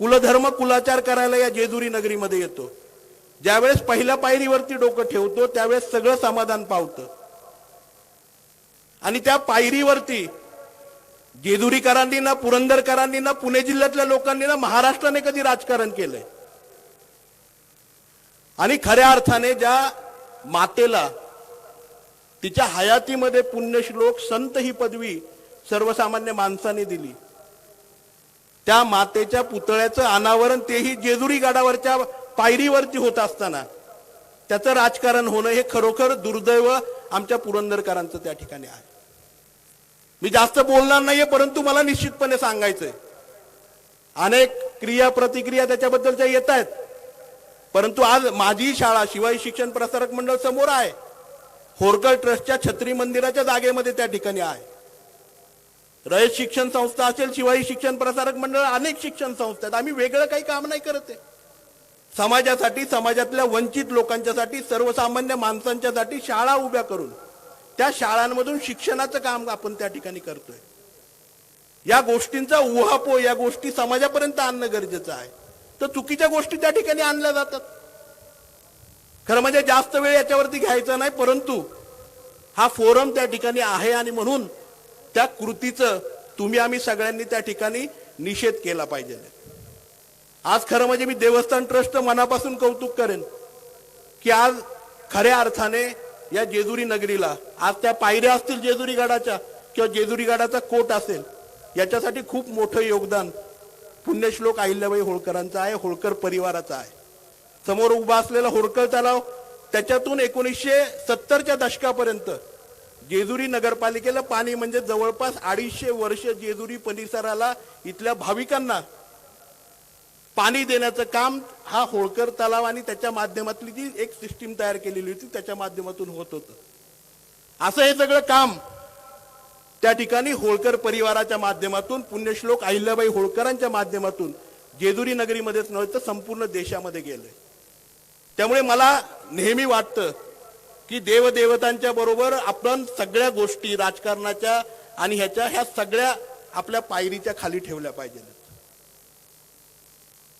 कुलधर्म कुलाचार करायला या जेजुरी नगरीमध्ये येतो. ज्यावेळेस पहिल्या पायरीवरती डोकं ठेवतो त्यावेळेस सगळं समाधान पावतं. आणि त्या पायरीवरती जेजुरीकरांनी ना, पुरंदरकरांनी ना, पुणे जिल्ह्यातल्या लोकांनी ना, महाराष्ट्राने कधी राजकारण केलंय. आणि खऱ्या अर्थाने ज्या मातेला तिच्या हयातीमध्ये पुण्यश्लोक संत ही पदवी सर्वसामान्य माणसाने दिली, त्या मातेच्या पुतळ्याचं अनावरण तेही जेजुरी गडावरच्या पायरीवरती होत असताना त्याचं राजकारण होणं हे खरोखर दुर्दैव आमच्या पुरंदरकरांचं त्या ठिकाणी आहे. मी जास्त बोलणार नाहीये, परंतु मला निश्चितपणे सांगायचंय, अनेक क्रिया प्रतिक्रिया त्याच्याबद्दलच्या येत आहेत, परंतु आज माझी शाळा शिवाजी शिक्षण प्रसारक मंडळ समोर आहे, होरकर ट्रस्टच्या छत्री मंदिराच्या जागेमध्ये त्या ठिकाणी आहे. रयत शिक्षण संस्था असेल, शिवाजी शिक्षण प्रसारक मंडळ, अनेक शिक्षण संस्था आहेत. आम्ही वेगळं काही काम नाही करत आहे. समाजासाठी, समाजातल्या वंचित लोकांच्यासाठी, सर्वसामान्य माणसांच्यासाठी शाळा उभ्या करून त्या शाळांमधून शिक्षणाचं काम आपण त्या ठिकाणी करतोय. या गोष्टींचा उहापोह, या गोष्टी समाजापर्यंत आणणं गरजेचं आहे. तर चुकीच्या गोष्टी त्या ठिकाणी आणल्या जातात. खरं म्हणजे जास्त वेळ याच्यावरती घ्यायचा नाही, परंतु हा फोरम त्या ठिकाणी आहे आणि म्हणून त्या कृतीचं तुम्ही आम्ही सगळ्यांनी त्या ठिकाणी निषेध केला पाहिजे. आज खरं म्हणजे मी देवस्थान ट्रस्ट मनापासून कौतुक करेन की आज खऱ्या अर्थाने या जेजुरी नगरीला, आज त्या पायऱ्या असतील जेजुरी गडाच्या किंवा जेजुरी गडाचा कोट असेल, याच्यासाठी खूप मोठं योगदान पुण्यश्लोक अहिल्याबाई होळकरांचा आहे, होळकर परिवाराचा आहे. समोर उभा असलेला होळकर तलाव, त्याच्यातून 1970च्या दशकापर्यंत जेजुरी नगरपालिकेला पाणी म्हणजे जवळपास 250 वर्ष जेजुरी परिसराला, इथल्या भाविकांना पाणी देण्याचं काम हा होळकर तलाव आणि त्याच्या माध्यमातली जी एक सिस्टीम तयार केलेली होती त्याच्या माध्यमातून होत होतं. असं हे सगळं काम त्या ठिकाणी होळकर परिवाराच्या माध्यमातून, पुण्यश्लोक अहिल्याबाई होळकरांच्या माध्यमातून जेजुरी नगरीमध्येच नव्हे तर संपूर्ण देशामध्ये गेलंय. त्यामुळे मला नेहमी वाटतं की देवदेवतांच्या बरोबर आपण सगळ्या गोष्टी राजकारणाच्या आणि ह्या सगळ्या आपल्या पायरीच्या खाली ठेवल्या पाहिजे.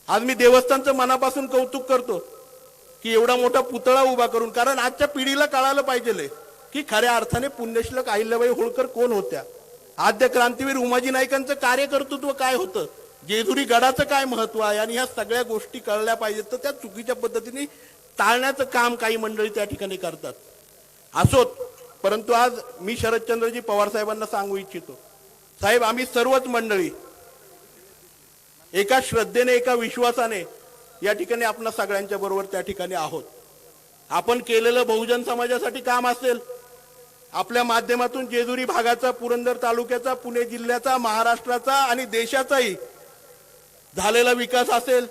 आज मी देवस्थानचं मनापासून कौतुक करतो की एवढा मोठा पुतळा उभा करून, कारण आजच्या पिढीला कळायला पाहिजे की खऱ्या अर्थाने पुण्यश्लोक अहिल्याबाई होळकर कोण होत्या, आद्य क्रांतीवीर उमाजी नाईकांचं कार्यकर्तृत्व काय होतं, जेजुरी गडाचं काय महत्व आहे, आणि ह्या सगळ्या गोष्टी कळल्या पाहिजेत. तर त्या चुकीच्या पद्धतीने टाळण्याचं काम काही मंडळी त्या ठिकाणी करतात. असोत, परंतु आज मी शरदचंद्रजी पवार साहेबांना सांगू इच्छितो, साहेब आम्ही सर्वच मंडळी एका श्रद्धेने, एका विश्वासाने या ठिकाणी आपण सगळ्यांच्या बरोबर त्या ठिकाणी आहोत. आपण केलेलं बहुजन समाजासाठी काम असेल, आपल्या माध्यमातून जेजुरी भागाचा, पुरंदर तालुक्याचा, पुणे जिल्ह्याचा, महाराष्ट्राचा आणि देशाचाही झालेला विकास असेल,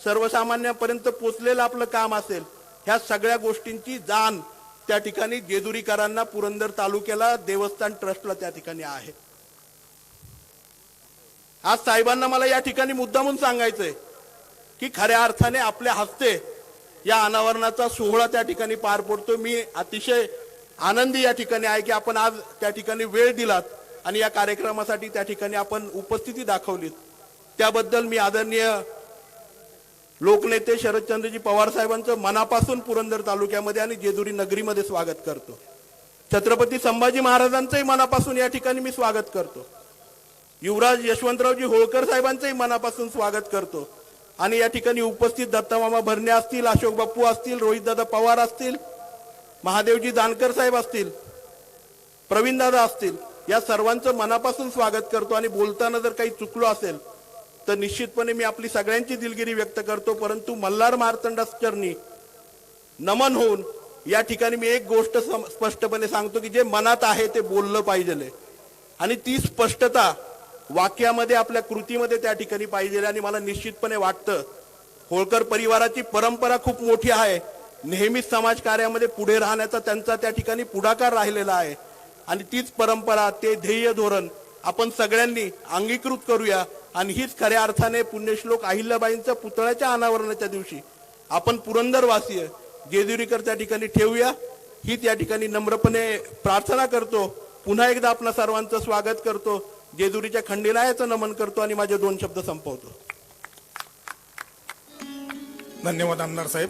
सर्वसामान्यांपर्यंत पोचलेलं आपलं काम असेल, ह्या सगळ्या गोष्टींची जाण त्या ठिकाणी जेजुरीकरांना, पुरंदर तालुक्याला, देवस्थान ट्रस्टला त्या ठिकाणी आहे. आज साहेबांना मला या ठिकाणी मुद्दामून सांगायचंय की खऱ्या अर्थाने आपल्या हस्ते या अनावरणाचा सोहळा त्या ठिकाणी पार पडतो. मी अतिशय आनंदी या ठिकाणी आहे की आपण आज त्या ठिकाणी वेळ दिलात आणि या कार्यक्रमासाठी त्या ठिकाणी आपण उपस्थिती दाखवलीत. त्याबद्दल मी आदरणीय लोकनेते शरदचंद्रजी पवार साहेबांचं मनापासून पुरंदर तालुक्यामध्ये आणि जेजुरी नगरीमध्ये स्वागत करतो. छत्रपती संभाजी महाराजांचंही मनापासून या ठिकाणी मी स्वागत करतो. युवराज यशवंतरावजी होळकर साहेबांचंही मनापासून स्वागत करतो. आणि या ठिकाणी उपस्थित दत्तामामा भरणे असतील, अशोक बाप्पू असतील, रोहितदादा पवार असतील, महादेवजी जानकर साहेब असतील, प्रवीणदादा असतील, या सर्वांचं मनापासून स्वागत करतो आणि बोलताना जर काही चुकलो असेल तर निश्चितपणे मी आपली सगळ्यांची दिलगिरी व्यक्त करतो. परंतु मल्हार मार्तंडाचरणी नमन होऊन या ठिकाणी मी एक गोष्ट स्पष्टपणे सांगतो की जे मनात आहे ते बोललं पाहिजे आणि ती स्पष्टता वाक्यामध्ये आपल्या कृतीमध्ये त्या ठिकाणी पाहिजे. आणि मला निश्चितपणे वाटतं होळकर परिवाराची परंपरा खूप मोठी आहे. नेहमीच समाज कार्यामध्ये पुढे राहण्याचा त्यांचा त्या ठिकाणी पुढाकार राहिलेला आहे आणि तीच परंपरा, ते ध्येय धोरण आपण सगळ्यांनी अंगीकृत करूया. आणि हीच खऱ्या अर्थाने पुण्यश्लोक अहिल्याबाईंच्या पुतळ्याच्या अनावरणाच्या दिवशी आपण पुरंदरवासीय जेजुरीकर त्या ठिकाणी ठेवूया, ही त्या ठिकाणी नम्रपणे प्रार्थना करतो. पुन्हा एकदा आपल्या सर्वांचं स्वागत करतो, जेजुरीच्या खंडेरायाचं नमन करतो आणि माझे 2 शब्द संपवतो. धन्यवाद आमदार साहेब.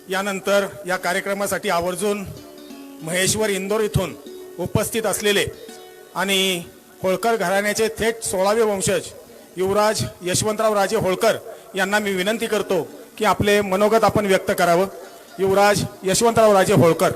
यानंतर या कार्यक्रमासाठी आवर्जून महेश्वर इंदोर इथून उपस्थित असलेले आणि होळकर घराण्याचे थेट 16वे वंशज युवराज यशवंतराव राजे होळकर यांना मी विनंती करतो की आपले मनोगत आपण व्यक्त करावं. युवराज यशवंतराव राजे होळकर.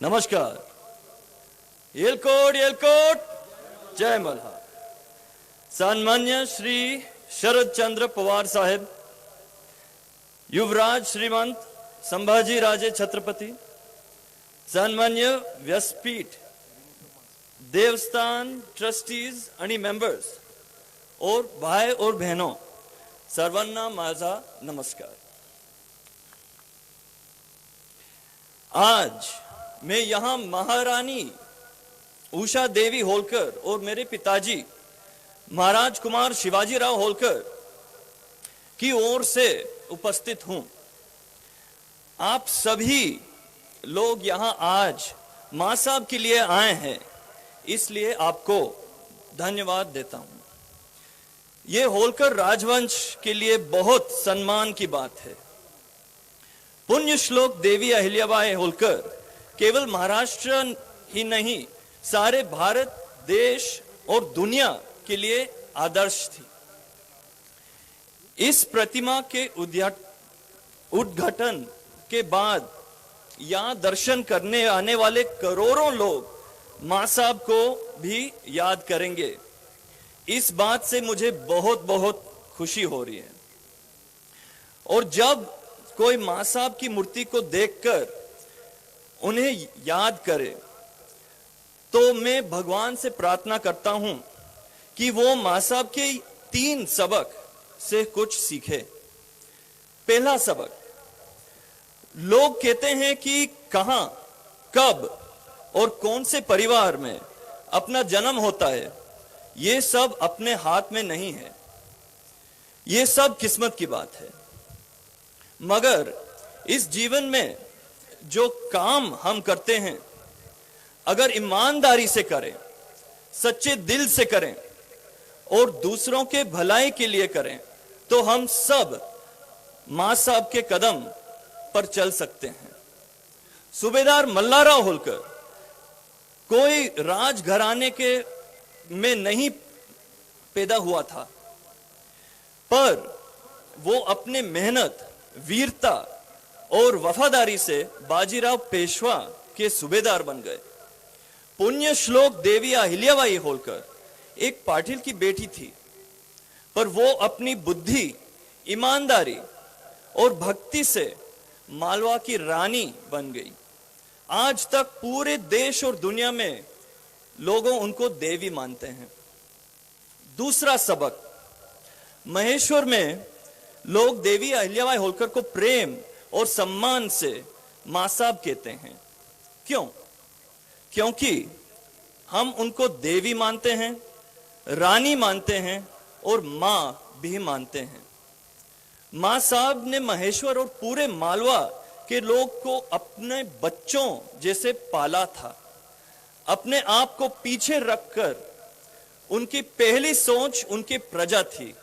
नमस्कार. येलकोट येलकोट, जय मल्हार. सन्मान्य श्री शरद चंद्र पवार साहेब, युवराज श्रीमंत संभाजी राजे छत्रपति, सन्मान्य व्यासपीठ, देवस्थान ट्रस्टीज आणि मेंबर्स और भाई और बहनों, सर्वांना माझा नमस्कार. आज मैं यहां महारानी उषा देवी होलकर और मेरे पिताजी महाराज कुमार शिवाजीराव होलकर की ओर से उपस्थित हूं. आप सभी लोग यहां आज मां साहब के लिए आए हैं, इसलिए आपको धन्यवाद देता हूं. ये होलकर राजवंश के लिए बहुत सम्मान की बात है. पुण्य श्लोक देवी अहिल्याबाई होलकर केवल महाराष्ट्र ही नहीं, सारे भारत देश और दुनिया के लिए आदर्श थी. इस प्रतिमा के उद्घाटन के बाद यहां दर्शन करने आने वाले करोड़ों लोग मां साहब को भी याद करेंगे. इस बात से मुझे बहुत बहुत खुशी हो रही है. और जब कोई मां साहब की मूर्ति को देखकर उन्हें याद करे तो मैं भगवान से प्रार्थना करता हूं कि वो मां साहब के 3 सबक से कुछ सीखे. पहला सबक, लोग कहते हैं कि कहां, कब और कौन से परिवार में अपना जन्म होता है, ये सब अपने हाथ में नहीं है, ये सब किस्मत की बात है. मगर इस जीवन में जो काम हम करते हैं, अगर ईमानदारी से करें, सच्चे दिल से करें और दूसरों के भलाई के लिए करें, तो हम सब मां साहब के कदम पर चल सकते हैं. सूबेदार मल्हारराव होलकर कोई राजघराने के में नहीं पैदा हुआ था, पर वो अपने मेहनत, वीरता और वफादारी से बाजीराव पेशवा के सूबेदार बन गए. पुण्य श्लोक देवी अहिल्याबाई होलकर एक पाटिल की बेटी थी, पर वो अपनी बुद्धि, ईमानदारी और भक्ति से मालवा की रानी बन गई. आज तक पूरे देश और दुनिया में लोगों उनको देवी मानते हैं. दूसरा सबक, महेश्वर में लोग देवी अहिल्याबाई होलकर को प्रेम और सम्मान से मां साहब कहते हैं. क्यों? क्योंकि हम उनको देवी मानते हैं, रानी मानते हैं और मां भी मानते हैं. मां साहब ने महेश्वर और पूरे मालवा के लोग को अपने बच्चों जैसे पाला था. अपने आप को पीछे रखकर उनकी पहली सोच उनकी प्रजा थी.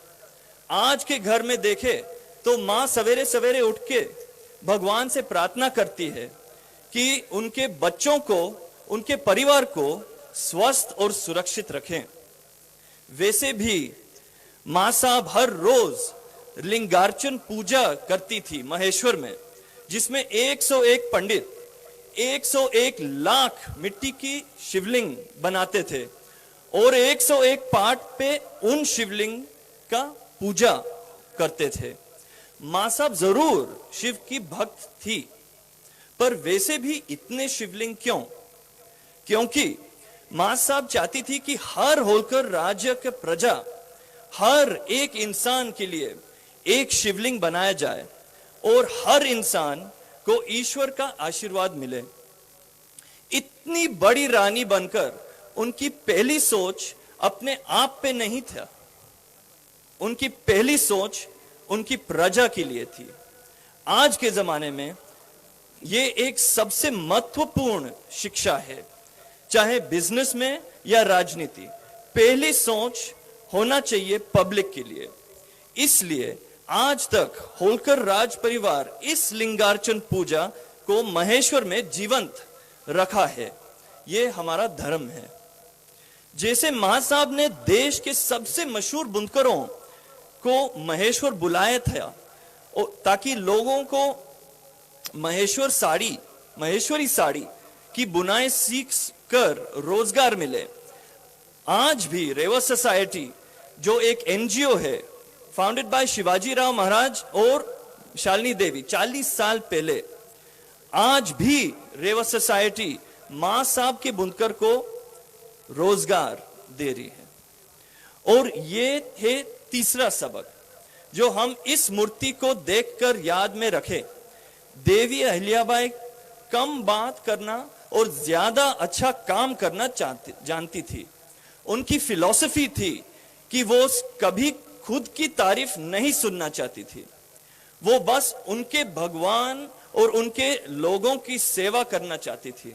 आज के घर में देखे तो माँ सवेरे सवेरे उठ के भगवान से प्रार्थना करती है कि उनके बच्चों को, उनके परिवार को स्वस्थ और सुरक्षित रखें। वैसे भी माँ साहब हर रोज लिंगार्चन पूजा करती थी महेश्वर में, जिसमें 101 पंडित 101 लाख मिट्टी की शिवलिंग बनाते थे और 101 पाठ पे उन शिवलिंग का पूजा करते थे। माँ साहब जरूर शिव की भक्त थी, पर वैसे भी इतने शिवलिंग क्यों? क्योंकि माँ साहब चाहती थी कि हर होलकर राज्य के प्रजा, हर एक इंसान के लिए एक शिवलिंग बनाया जाए और हर इंसान को ईश्वर का आशीर्वाद मिले। इतनी बड़ी रानी बनकर उनकी पहली सोच अपने आप पे नहीं था, उनकी पहली सोच उनकी प्रजा के लिए थी। आज के जमाने में ये एक सबसे महत्वपूर्ण शिक्षा है, चाहे बिजनेस में या राजनीति। पहली सोच होना चाहिए पब्लिक के लिए। इसलिए आज तक होलकर राज परिवार इस लिंगार्चन पूजा को महेश्वर में जीवंत रखा है। ये हमारा धर्म है। जैसे मां साहब ने देश के सबसे मशहूर बुनकरों को महेश्वर बुलाया था ताकि लोगों को महेश्वरी साड़ी की बुनाई सीख कर रोजगार मिले। आज भी रेवा सोसाइटी जो एक एनजीओ है, फाउंडेड बाय शिवाजी राव महाराज और शालिनी देवी 40 साल पहले, आज भी रेवा सोसाइटी मां साहब के बुनकर को रोजगार दे रही है। और ये है तीसरा सबक जो हम इस मूर्ति को देखकर याद में रखें। देवी अहिल्याबाई कम बात करना और ज्यादा अच्छा काम करना जानती थी। उनकी फिलॉसफी थी कि वो कभी खुद की तारीफ नहीं सुनना चाहती थी, वो बस उनके भगवान और उनके लोगों की सेवा करना चाहती थी।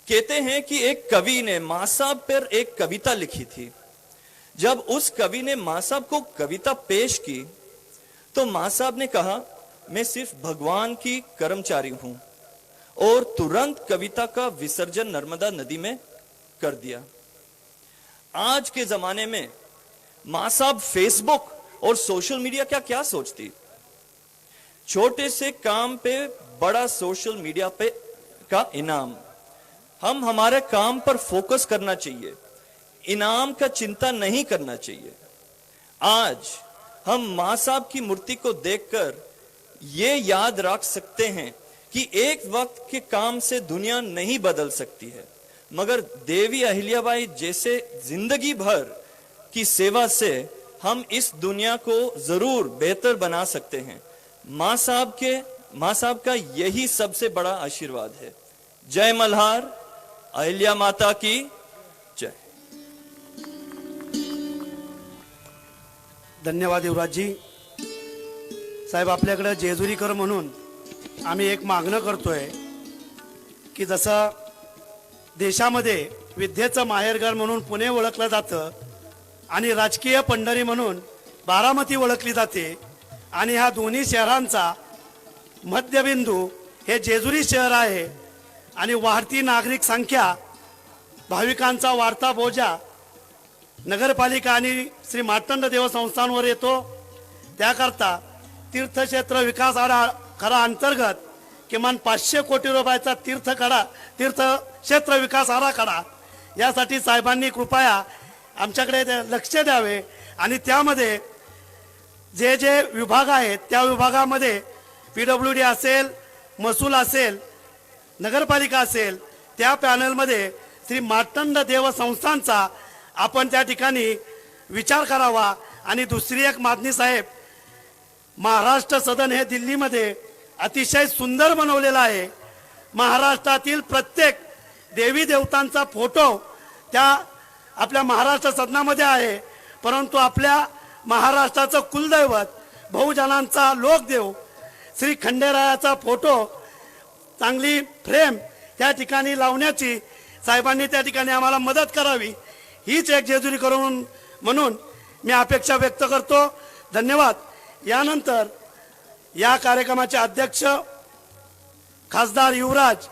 कहते हैं कि एक कवि ने मां साहब पर एक कविता लिखी थी। जब उस कवि ने मां साहब को कविता पेश की तो मां साहब ने कहा, मैं सिर्फ भगवान की कर्मचारी हूं, और तुरंत कविता का विसर्जन नर्मदा नदी में कर दिया। आज के जमाने में मां साहब फेसबुक और सोशल मीडिया क्या क्या सोचती? छोटे से काम पे बड़ा सोशल मीडिया पे का इनाम। हम हमारे काम पर फोकस करना चाहिए, इनाम का चिंता नहीं करना चाहिए। आज हम मां साहब की मूर्ति को देखकर ये याद रख सकते हैं कि एक वक्त के काम से दुनिया नहीं बदल सकती है, मगर देवी अहिल्याबाई जैसे जिंदगी भर की सेवा से हम इस दुनिया को जरूर बेहतर बना सकते हैं। मां साहब का यही सबसे बड़ा आशीर्वाद है। जय मल्हार, अहिल्या माता की जय। धन्यवाद युवराजजी साहेब। आपल्याकडे जेजुरीकर म्हणून आम्ही एक मागणं करतोय की जसं देशामध्ये विद्येचं माहेरघर म्हणून पुणे ओळखलं जातं आणि राजकीय पंढरी म्हणून बारामती ओळखली जाते, आणि ह्या दोन्ही शहरांचा मध्यबिंदू हे जेजुरी शहर आहे, आणि वाढती नागरिक संख्या, भाविकांचा वाढता बोजा नगरपालिका आणि श्री मार्तंड देव संस्थांवर येतो। त्याकरता तीर्थक्षेत्र विकास आराखडा अंतर्गत किमान 500 कोटी रुपयाचा तीर्थक्षेत्र विकास आराखडा यासाठी साहेबांनी कृपया आमच्याकडे लक्ष द्यावे, आणि त्यामध्ये जे जे विभाग आहेत त्या विभागामध्ये PWD असेल, महसूल असेल, नगरपालिका असेल, त्या पॅनलमध्ये श्री मार्तंड देव संस्थांचा आपण त्या ठिकाणी विचार करावा। आणि दुसरी एक मागणी साहेब, महाराष्ट्र सदन हे दिल्लीमध्ये अतिशय सुंदर बनवलेलं आहे। महाराष्ट्रातील प्रत्येक देवी देवतांचा फोटो त्या आपल्या महाराष्ट्र सदनामध्ये आहे, परंतु आपल्या महाराष्ट्राचं कुलदैवत बहुजनांचा लोकदेव श्री खंडेरायाचा फोटो चांगली फ्रेम त्या ठिकाणी लावण्याची साहेबांनी त्या ठिकाणी आम्हाला मदत करावी, हीच एक जेजुरी करून म्हणून मी अपेक्षा व्यक्त करतो। धन्यवाद। यानंतर या कार्यक्रमाचे अध्यक्ष खासदार युवराज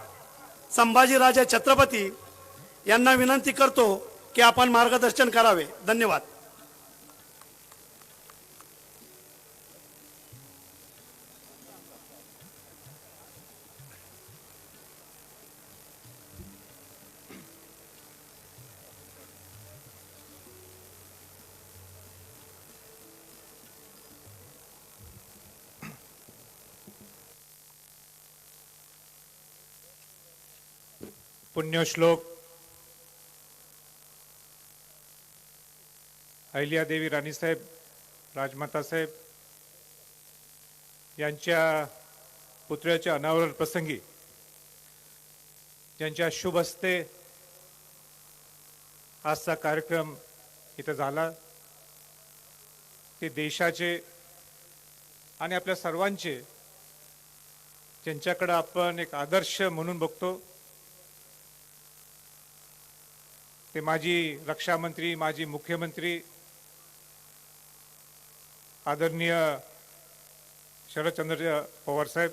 संभाजीराजे छत्रपती यांना विनंती करतो की आपण मार्गदर्शन करावे. धन्यवाद. पुण्यश्लोक अहिल्यादेवी राणीसाहेब राजमाता साहेब यांच्या पुतळ्याच्या अनावरण प्रसंगी ज्यांच्या शुभ हस्ते आजचा कार्यक्रम इथं झाला ते देशाचे आणि आपल्या सर्वांचे ज्यांच्याकडे आपण एक आदर्श म्हणून बघतो ते माजी रक्षा मंत्री, माजी मुख्यमंत्री आदरणीय शरदचंद्र पवार साहेब,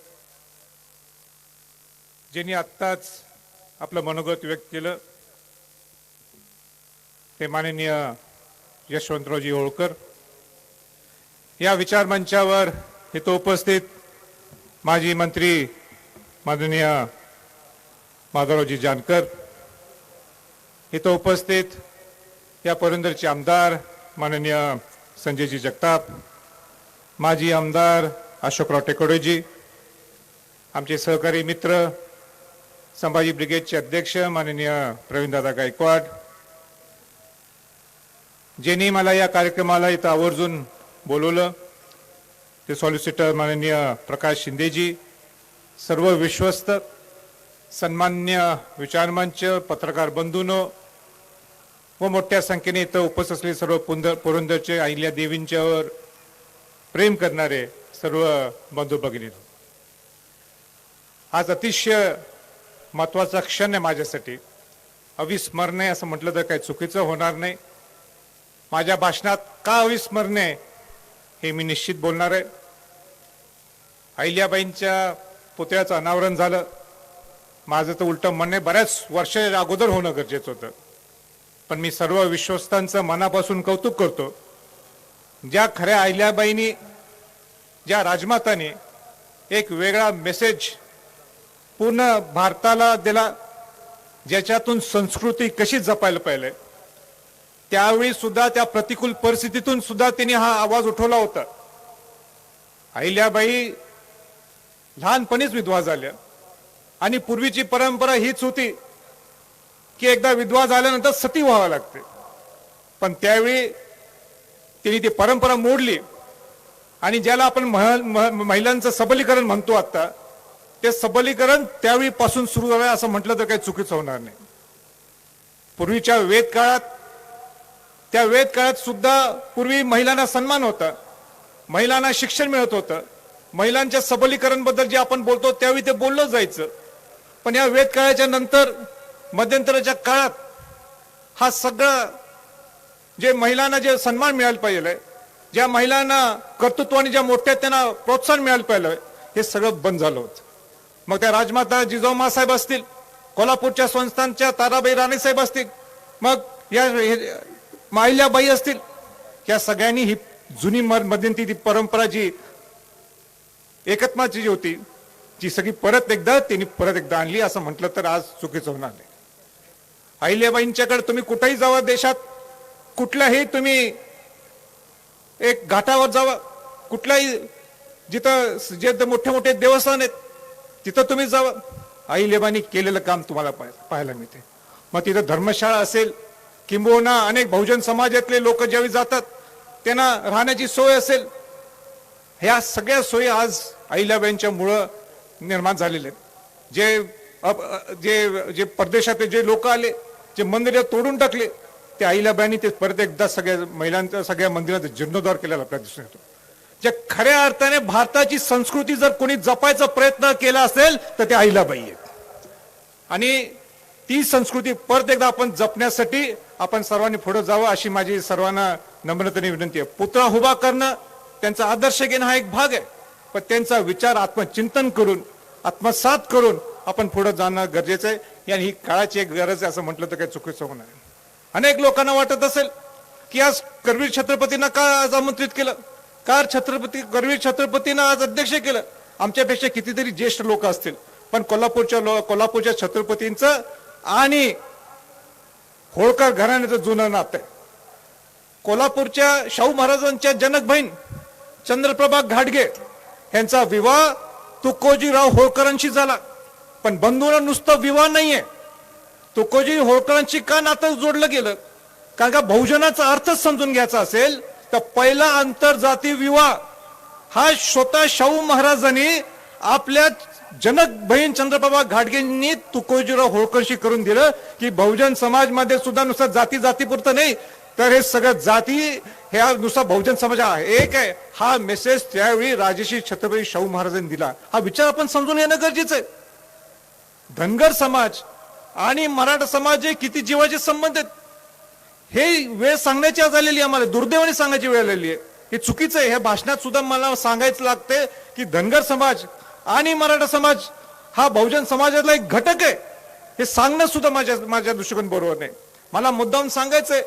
ज्यांनी आत्ताच आपलं मनोगत व्यक्त केलं ते माननीय यशवंतरावजी होळकर. या विचारमंचावर इथं उपस्थित माजी मंत्री माननीय माधवरावजी जानकर, इथं उपस्थित या पुरंदरचे आमदार माननीय संजयजी जगताप, माजी आमदार अशोकराव टेकोडेजी, आमचे सहकारी मित्र संभाजी ब्रिगेडचे अध्यक्ष माननीय प्रवीणदादा गायकवाड, ज्यांनी मला या कार्यक्रमाला इथं आवर्जून बोलवलं ते सॉलिसिटर माननीय प्रकाश शिंदेजी, सर्व विश्वस्त सन्मान्य विचारमंच, पत्रकार बंधूंनो व मोठ्या संख्येने इथं उपस्थित असलेले सर्व पुरंदरचे अहिल्या देवींच्यावर प्रेम करणारे सर्व बंधू भगिनी, आज अतिशय महत्वाचा क्षण आहे माझ्यासाठी. अविस्मरणीय असं म्हटलं तर काही चुकीचं होणार नाही. माझ्या भाषणात का अविस्मरणीय हे मी निश्चित बोलणार आहे. अहिल्याबाईंच्या पुतळ्याचं अनावरण झालं. माझं तर उलटं म्हणणे बऱ्याच वर्ष अगोदर होणं गरजेचं होतं, पण मी सर्व विश्वस्तांचं मनापासून कौतुक करतो. ज्या खऱ्या अहिल्याबाईंनी, ज्या राजमाताने एक वेगळा मेसेज पूर्ण भारताला दिला, ज्याच्यातून संस्कृती कशी जपायला पाहिजे, त्यावेळी सुद्धा त्या प्रतिकूल परिस्थितीतून सुद्धा त्यांनी हा आवाज उठवला होता. अहिल्याबाई लहानपणीच विधवा झाल्या आणि पूर्वीची परंपरा हीच होती की एकदा विधवा झाल्यानंतर सती व्हावं लागते, पण त्यावेळी तिने ती परंपरा मोडली आणि ज्याला आपण महिलांचं सबलीकरण म्हणतो आता, ते सबलीकरण त्यावेळी पासून सुरू झालं असं म्हटलं तर काही चुकीचं होणार नाही. पूर्वीच्या वेद काळात, त्या वेद काळात सुद्धा पूर्वी महिलांना सन्मान होता, महिलांना शिक्षण मिळत होतं, महिलांच्या सबलीकरण बद्दल जे आपण बोलतो त्यावेळी ते बोललं जायचं. पण या वेद काळाच्या नंतर मध्यंतराच्या काळात हा सगळं जे महिलांना जे सन्मान मिळायला पाहिजे, ज्या महिलांना कर्तृत्वाने ज्या मोठ्या त्यांना प्रोत्साहन मिळायला पाहिजे, हे सगळं बंद झालं होतं. मग त्या राजमाता जिजाऊ साहेब असतील, कोल्हापूरच्या संस्थानच्या ताराबाई राणे साहेब असतील, मग या अहिल्याबाई असतील, या सगळ्यांनी ही जुनी मध्यंतरी ती परंपरा जी एकत्माची जी होती ती सगळी परत एकदा आणली असं म्हटलं तर आज चुकीचं होणार नाही. अहिल्याबाईंच्याकडे तुम्ही कुठेही जावा देशात, कुठल्याही तुम्ही एक घाटावर जावा, कुठल्याही जिथं जे मोठे मोठे देवस्थान आहेत तिथं तुम्ही जावा, अहिल्याबाईंनी केलेलं काम तुम्हाला पाहायला मिळते. मग तिथं धर्मशाळा असेल, किंबहुना अनेक बहुजन समाजातले लोक ज्यावेळी जातात त्यांना राहण्याची सोय असेल, ह्या सगळ्या सोयी आज अहिल्याबाईंच्या मुळे निर्माण झालेले आहेत. जे जे परदेशातले जे लोक आले, जे मंदिर तोडून टाकले, ते अहिल्याबाईंनी ते परत एकदा सगळ्या महिलांच्या सगळ्या मंदिराचा जीर्णोद्धार केलेला आपल्याला दिसून येतो. जे खऱ्या अर्थाने भारताची संस्कृती जर कोणी जपायचा प्रयत्न केला असेल तर ते अहिल्याबाई आहेत. आणि ती संस्कृती परत एकदा आपण जपण्यासाठी आपण सर्वांनी पुढे जावं अशी माझी सर्वांना नम्रतेने विनंती आहे. पुतळा उभा करणं त्यांचा आदर्श घेणं हा एक भाग आहे, पण त्यांचा विचार आत्मचिंतन करून आत्मसात करून आपण पुढे जाणं गरजेचं आहे आणि ही काळाची एक गरज आहे असं म्हटलं तर काही चुकीचं होणार नाही. अनेक लोकांना वाटत असेल की आज करवीर छत्रपतींना का आज आमंत्रित केलं, का करवीर छत्रपतींना आज अध्यक्ष केलं. आमच्यापेक्षा कितीतरी ज्येष्ठ लोक असतील, पण कोल्हापूरच्या छत्रपतींचं आणि होळकर घराण्याचं जुनं नातं आहे. कोल्हापूरच्या शाहू महाराजांच्या जनक बहीण चंद्रप्रभा घाटगे यांचा विवाह तुकोजीराव होळकरांशी झाला. पण बंधूंना नुसतं विवाह नाहीये, तुकोजी होळकरांशी का नातं जोडलं गेलं, कारण का बहुजनाचा अर्थच समजून घ्यायचा असेल तर पहिला आंतरजातीय विवाह हा स्वतः शाहू महाराजांनी आपल्या जनक बहीण चंद्रप्रभा घाटगेंनी तुकोजीराव होळकरशी करून दिलं की बहुजन समाजमध्ये सुद्धा नुसतं जातीपुरतं नाही तर हे सगळं जाती ह्या नुसता बहुजन समाज एक आहे. हा मेसेज त्यावेळी राजर्षी छत्रपती शाहू महाराजांनी दिला. हा विचार आपण समजून घेणं गरजेचं आहे. धनगर समाज आणि मराठा समाज हे किती जीवाचे संबंध आहेत हे वेळ सांगण्याची आज आलेली आम्हाला दुर्दैवाने सांगायची वेळ आलेली आहे. हे चुकीचं आहे. ह्या भाषणात सुद्धा मला सांगायचं लागते की धनगर समाज आणि मराठा समाज हा बहुजन समाजातला एक घटक आहे हे सांगणं सुद्धा माझ्या दृष्टिकोन बरोबर नाही. मला मुद्दाम सांगायचंय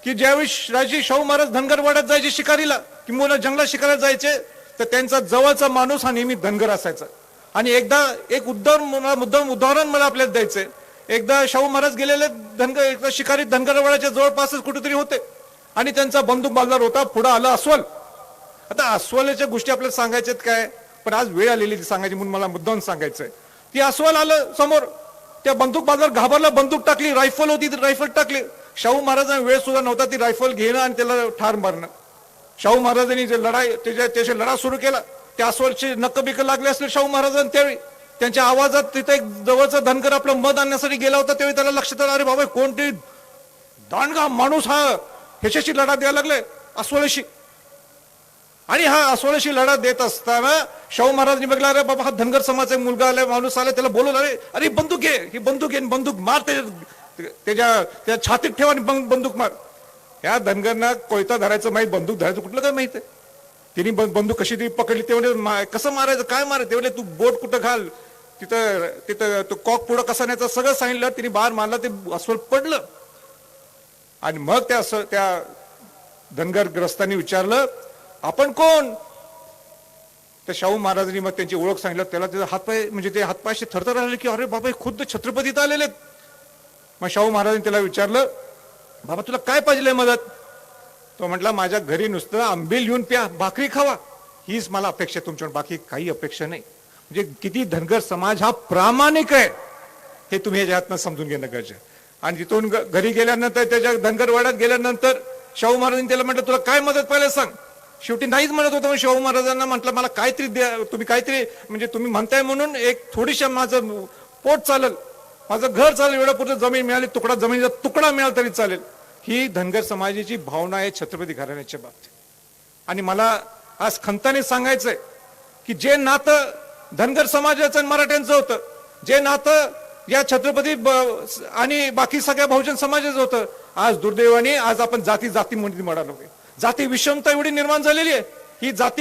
की ज्यावेळी राजे शाहू महाराज धनगर वाड्यात जायचे शिकारीला किंवा जंगलात शिकारीला जायचे तर त्यांचा जवळचा माणूस हा नेहमी धनगर असायचा. आणि एकदा एक मुद्दाम उदाहरण मला आपल्याला द्यायचंय. एकदा शाहू महाराज गेलेले एकदा शिकारी धनगरवाड्याच्या जवळपासच कुठेतरी होते आणि त्यांचा बंदूक बाजार होता. पुढे आलं अस्वल. आता अस्वलाच्या गोष्टी आपल्याला सांगायच्यात काय, पण आज वेळ आलेली ती सांगायची म्हणून मला मुद्दाम सांगायचंय. ती अस्वल आलं समोर, त्या बंदूक बाजार घाबरला, बंदूक टाकली, रायफल होती ती रायफल टाकली. शाहू महाराजांना वेळ सुद्धा नव्हता ती रायफल घेणं आणि त्याला ठार मारणं. शाहू महाराजांनी जे त्याच्या लढा सुरू केला त्या अस्वलचे नक्क बिक लागले असले शाहू महाराजांनी. त्यावेळी त्यांच्या आवाजात तिथे एक जवळचा धनगर आपलं मध आणण्यासाठी गेला होता. त्यावेळी त्याला लक्षात आलं, अरे बाबा कोणते दांडगा माणूस हा ह्याच्याशी लढा द्यायला लागले अस्वलाशी. आणि हा अस्वलाशी लढा देत असताना शाहू महाराजांनी बघला, अरे बाबा हा धनगर समाजाचा मुलगा आलाय, माणूस आलाय, त्याला बोलवलं, अरे बंदूक घे, ही बंदूक घे, बंदूक मार, त्याच्या छातीत ठेवा आणि बंदूक मार. ह्या धनगरना कोयता धरायचं माहित, बंदूक धरायचं कुठलं काय माहित आहे. तिने बंदूक कशी ती पकडली, तेवढे कसं मारायचं, काय मारायचं, तेवढे तू बोट कुठं घाल, तिथं तो कॉक पुढं कसा न्यायचा सगळं सांगितलं. तिने बाहेर मारला, ते अस्वल पडलं. आणि मग त्या धनगरग्रस्तांनी विचारलं, आपण कोण. त्या शाहू महाराजांनी मग त्यांची ओळख सांगितलं. त्याला त्याचा हातपाय म्हणजे ते हातपायशी थरथर आले की अरे बाबा खुद्द छत्रपतीत आलेले. मग शाहू महाराजांनी त्याला विचारलं, बाबा तुला काय पाहिजे मदत. तो म्हटला, माझ्या घरी नुसतं आंबील येऊन प्या, भाकरी खावा, हीच मला अपेक्षा आहे तुमच्याकडून, बाकी काही अपेक्षा नाही. म्हणजे किती धनगर समाज हा प्रामाणिक आहे हे तुम्ही याच्यातनं समजून घेणं गरजेचं आहे. आणि तिथून घरी गेल्यानंतर त्याच्या धनगर वाड्यात गेल्यानंतर शाहू महाराजांनी त्याला म्हटलं, तुला काय मदत पाहिजे सांग. शेवटी नाहीच म्हणत होतं. पण शाहू महाराजांना म्हटलं, मला काहीतरी द्या, तुम्ही काहीतरी म्हणजे तुम्ही म्हणताय म्हणून एक थोडीशा माझं पोट चालेल, माझं घर चालेल, एवढ्या पुढे जमीन मिळाली, जमिनीचा तुकडा मिळाला तरी चालेल. ही धनगर समाजाची भावना आहे छत्रपती घराण्याच्या बाबतीत. आणि मला आज खंताने सांगायचंय की जे नातं धनगर समाजाचं आणि मराठ्यांचं होतं, जे नातं या छत्रपती आणि बाकी सगळ्या बहुजन समाजाचं होतं, आज दुर्दैवाने आज आपण जाती म्हणून म्हणालो. जाती विषमता एवढी निर्माण झालेली आहे. ही जाती